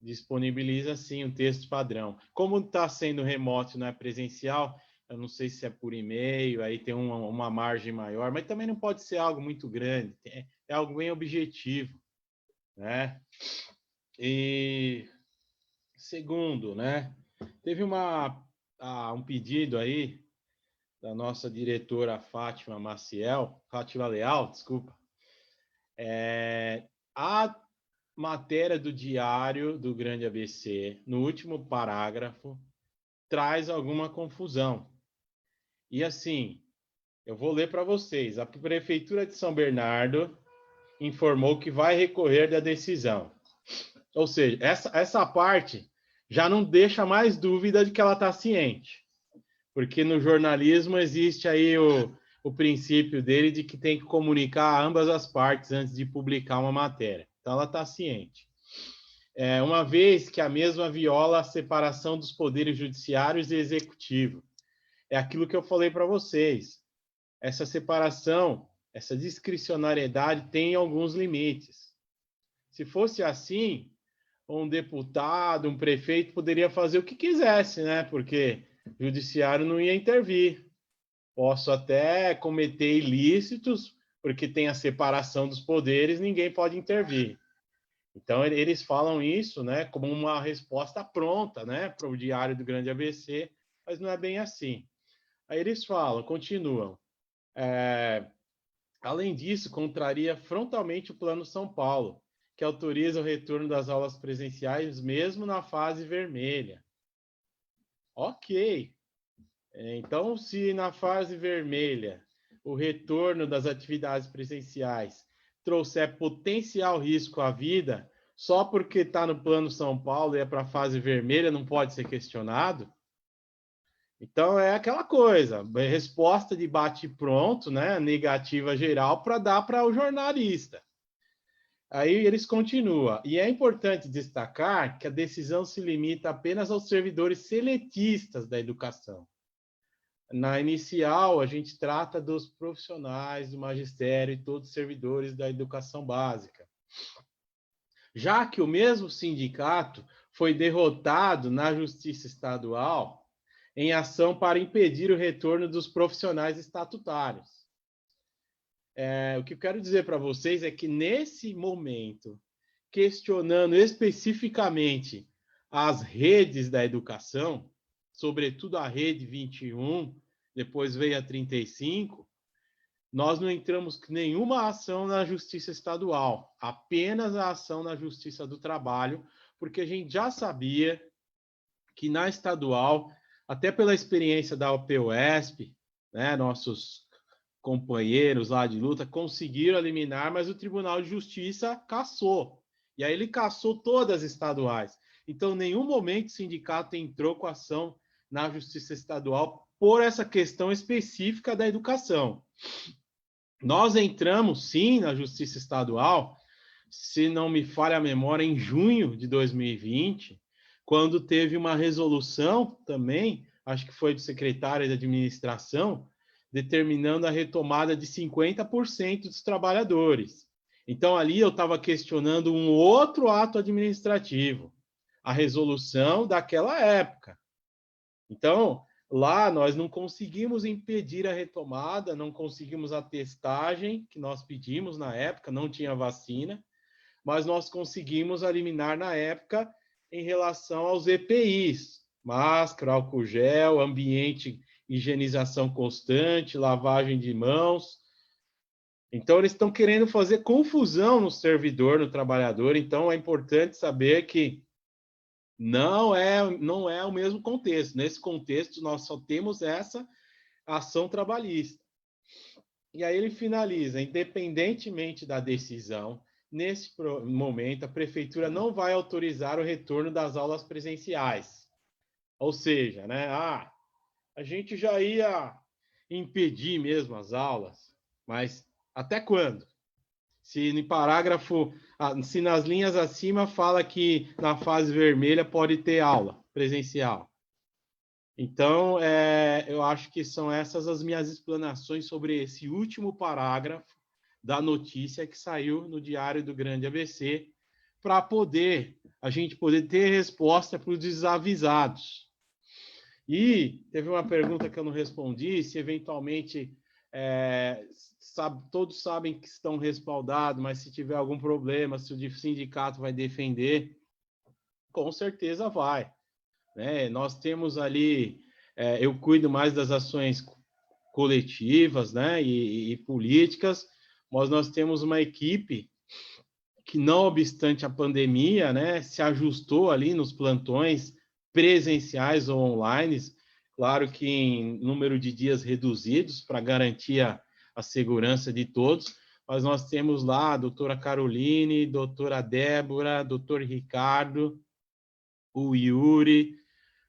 disponibiliza, sim, um texto padrão. Como está sendo remoto e não é presencial, eu não sei se é por e-mail, aí tem uma margem maior, mas também não pode ser algo muito grande, é algo bem objetivo, né? E segundo, né? Teve um pedido aí da nossa diretora Fátima Leal, desculpa. A matéria do Diário do Grande ABC, no último parágrafo, traz alguma confusão. E assim, eu vou ler para vocês. A Prefeitura de São Bernardo informou que vai recorrer da decisão. Ou seja, essa parte já não deixa mais dúvida de que ela está ciente. Porque no jornalismo existe aí o princípio dele de que tem que comunicar a ambas as partes antes de publicar uma matéria. Então, ela está ciente. Uma vez que a mesma viola a separação dos poderes judiciários e executivo. É aquilo que eu falei para vocês. Essa separação, essa discricionariedade tem alguns limites. Se fosse assim, um deputado, um prefeito poderia fazer o que quisesse, né? Porque o judiciário não ia intervir. Posso até cometer ilícitos, porque tem a separação dos poderes, ninguém pode intervir. Então, eles falam isso, né, como uma resposta pronta, né, para o Diário do Grande ABC, mas não é bem assim. Aí eles falam, continuam. Além disso, contraria frontalmente o Plano São Paulo, que autoriza o retorno das aulas presenciais mesmo na fase vermelha. Ok. Então, se na fase vermelha o retorno das atividades presenciais trouxer potencial risco à vida, só porque está no Plano São Paulo e é para a fase vermelha não pode ser questionado? Então, é aquela coisa, resposta de bate-pronto, né, negativa geral, para dar para o jornalista. Aí eles continuam. E é importante destacar que a decisão se limita apenas aos servidores seletistas da educação. Na inicial, a gente trata dos profissionais do magistério e todos os servidores da educação básica. Já que o mesmo sindicato foi derrotado na Justiça Estadual em ação para impedir o retorno dos profissionais estatutários. O que eu quero dizer para vocês é que, nesse momento, questionando especificamente as redes da educação, sobretudo a rede 21, depois veio a 35, nós não entramos com nenhuma ação na Justiça Estadual, apenas a ação na Justiça do Trabalho, porque a gente já sabia que na estadual, até pela experiência da UPUESP, né, nossos companheiros lá de luta conseguiram eliminar, mas o Tribunal de Justiça cassou. E aí ele cassou todas as estaduais. Então, em nenhum momento o sindicato entrou com ação na Justiça Estadual por essa questão específica da educação. Nós entramos, sim, na Justiça Estadual, se não me falha a memória, em junho de 2020, quando teve uma resolução também, acho que foi do secretário de administração, determinando a retomada de 50% dos trabalhadores. Então, ali eu estava questionando um outro ato administrativo, a resolução daquela época. Então, lá nós não conseguimos impedir a retomada, não conseguimos a testagem que nós pedimos na época, não tinha vacina, mas nós conseguimos eliminar na época em relação aos EPIs, máscara, álcool gel, ambiente, higienização constante, lavagem de mãos. Então, eles estão querendo fazer confusão no servidor, no trabalhador. Então, é importante saber que não é o mesmo contexto. Nesse contexto, nós só temos essa ação trabalhista. E aí ele finaliza, independentemente da decisão, nesse momento, a prefeitura não vai autorizar o retorno das aulas presenciais. Ou seja, né, a gente já ia impedir mesmo as aulas, mas até quando? Se no parágrafo, se nas linhas acima fala que na fase vermelha pode ter aula presencial. Então, eu acho que são essas as minhas explanações sobre esse último parágrafo da notícia que saiu no Diário do Grande ABC, para a gente poder ter resposta para os desavisados. E teve uma pergunta que eu não respondi, se eventualmente todos sabem que estão respaldados, mas se tiver algum problema, se o sindicato vai defender, com certeza vai. Né? Nós temos ali, eu cuido mais das ações coletivas, né, e políticas, mas nós temos uma equipe que, não obstante a pandemia, né, se ajustou ali nos plantões presenciais ou online, claro que em número de dias reduzidos para garantir a segurança de todos, mas nós temos lá a doutora Caroline, doutora Débora, doutor Ricardo, o Yuri,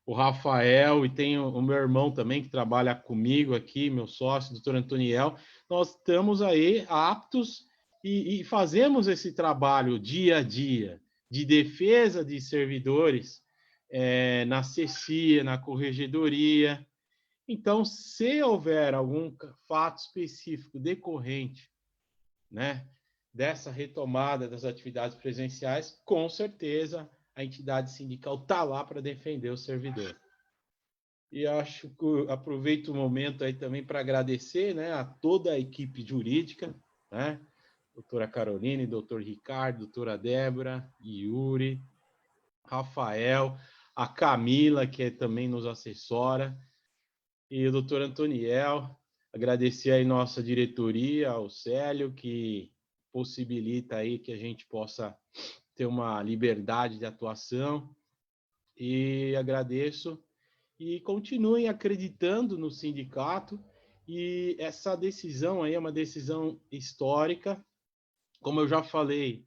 o Rafael, e tem o meu irmão também que trabalha comigo aqui, meu sócio, doutor Antoniel. Nós estamos aí aptos e fazemos esse trabalho dia a dia de defesa de servidores na CECIA, na corregedoria. Então, se houver algum fato específico decorrente, né, dessa retomada das atividades presenciais, com certeza a entidade sindical está lá para defender o servidor. E acho que aproveito o momento aí também para agradecer, né, a toda a equipe jurídica, né, doutora Caroline, doutor Ricardo, doutora Débora, Yuri, Rafael, a Camila, que também nos assessora, e o doutor Antoniel. Agradecer aí nossa diretoria, ao Célio, que possibilita aí que a gente possa ter uma liberdade de atuação, e agradeço, e continuem acreditando no sindicato, e essa decisão aí é uma decisão histórica, como eu já falei,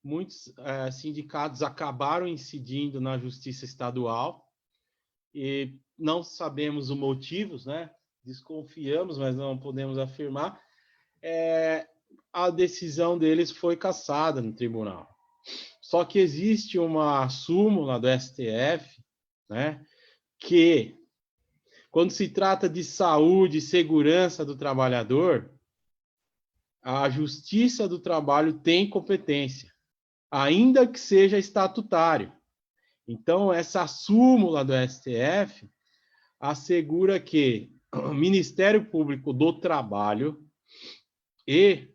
muitos sindicatos acabaram incidindo na justiça estadual, e não sabemos os motivos, né? Desconfiamos, mas não podemos afirmar, a decisão deles foi cassada no tribunal. Só que existe uma súmula do STF, né, que, quando se trata de saúde e segurança do trabalhador, a Justiça do Trabalho tem competência, ainda que seja estatutário. Então, essa súmula do STF assegura que o Ministério Público do Trabalho e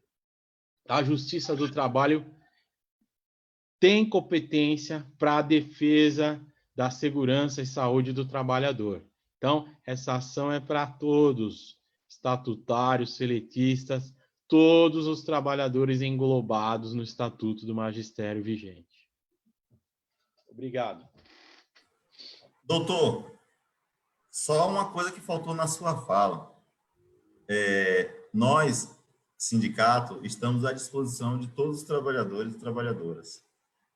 a Justiça do Trabalho tem competência para a defesa da segurança e saúde do trabalhador. Então, essa ação é para todos, estatutários, seletistas, todos os trabalhadores englobados no Estatuto do Magistério vigente. Obrigado.
Doutor, só uma coisa que faltou na sua fala. Nós, sindicato, estamos à disposição de todos os trabalhadores e trabalhadoras.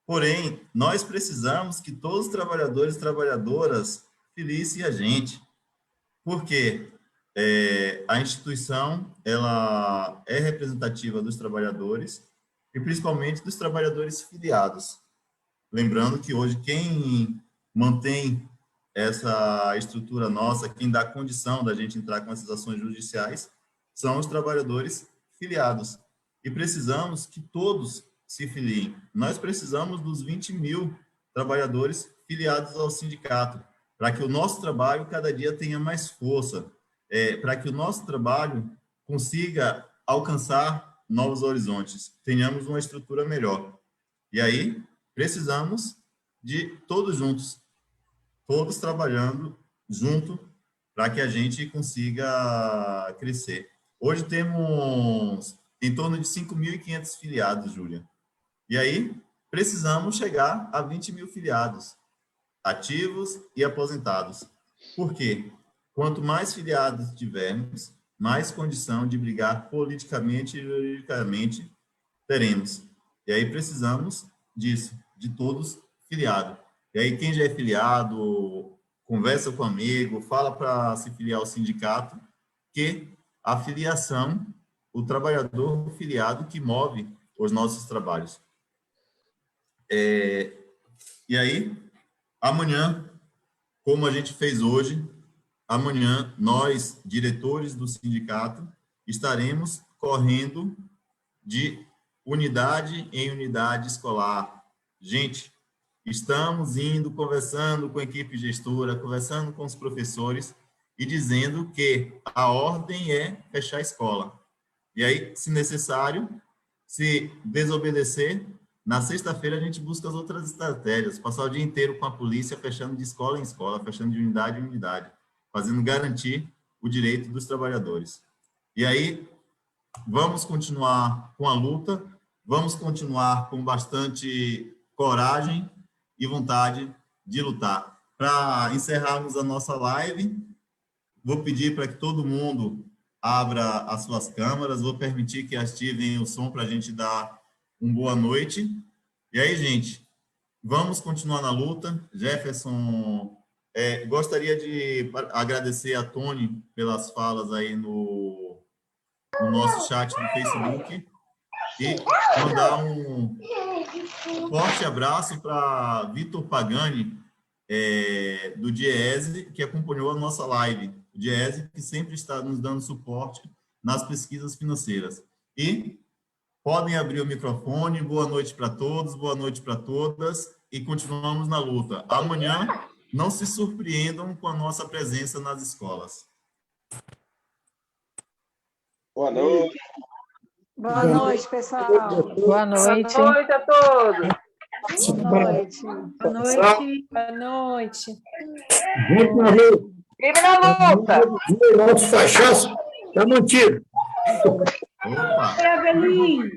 Porém, nós precisamos que todos os trabalhadores e trabalhadoras filicem a gente. Porque a instituição ela é representativa dos trabalhadores e principalmente dos trabalhadores filiados. Lembrando que hoje quem mantém essa estrutura nossa, quem dá condição da gente entrar com essas ações judiciais, são os trabalhadores filiados. E precisamos que todos se filiem. Nós precisamos dos 20 mil trabalhadores filiados ao sindicato, para que o nosso trabalho cada dia tenha mais força, para que o nosso trabalho consiga alcançar novos horizontes, tenhamos uma estrutura melhor. E aí, precisamos de todos juntos, todos trabalhando junto, para que a gente consiga crescer. Hoje temos em torno de 5.500 filiados, Júlia. E aí, precisamos chegar a 20 mil filiados, ativos e aposentados. Por quê? Quanto mais filiados tivermos, mais condição de brigar politicamente e juridicamente teremos. E aí precisamos disso, de todos filiados. E aí quem já é filiado, conversa com o amigo, fala para se filiar ao sindicato, que a filiação, o trabalhador filiado que move os nossos trabalhos. E aí, amanhã, como a gente fez hoje, amanhã, nós, diretores do sindicato, estaremos correndo de unidade em unidade escolar. Gente, estamos indo, conversando com a equipe gestora, conversando com os professores e dizendo que a ordem é fechar a escola. E aí, se necessário, se desobedecer, na sexta-feira a gente busca as outras estratégias, passar o dia inteiro com a polícia, fechando de escola em escola, fechando de unidade em unidade, fazendo garantir o direito dos trabalhadores. E aí, vamos continuar com a luta, vamos continuar com bastante coragem e vontade de lutar. Para encerrarmos a nossa live, vou pedir para que todo mundo abra as suas câmeras, vou permitir que ativem o som para a gente dar uma boa noite. E aí, gente, vamos continuar na luta. Jefferson, gostaria de agradecer a Tony pelas falas aí no nosso chat do Facebook e mandar um forte abraço para Vitor Pagani, do Diese, que acompanhou a nossa live. O Diese, que sempre está nos dando suporte nas pesquisas financeiras. E podem abrir o microfone. Boa noite para todos, boa noite para todas, e continuamos na luta. Amanhã, não se surpreendam com a nossa presença nas escolas.
Boa noite.
Boa noite, pessoal.
Boa noite.
Boa noite a todos.
Boa noite.
Boa noite. Boa noite.
Vive na luta!
O nosso fachaço está mantido.
Opa!
Evelyn.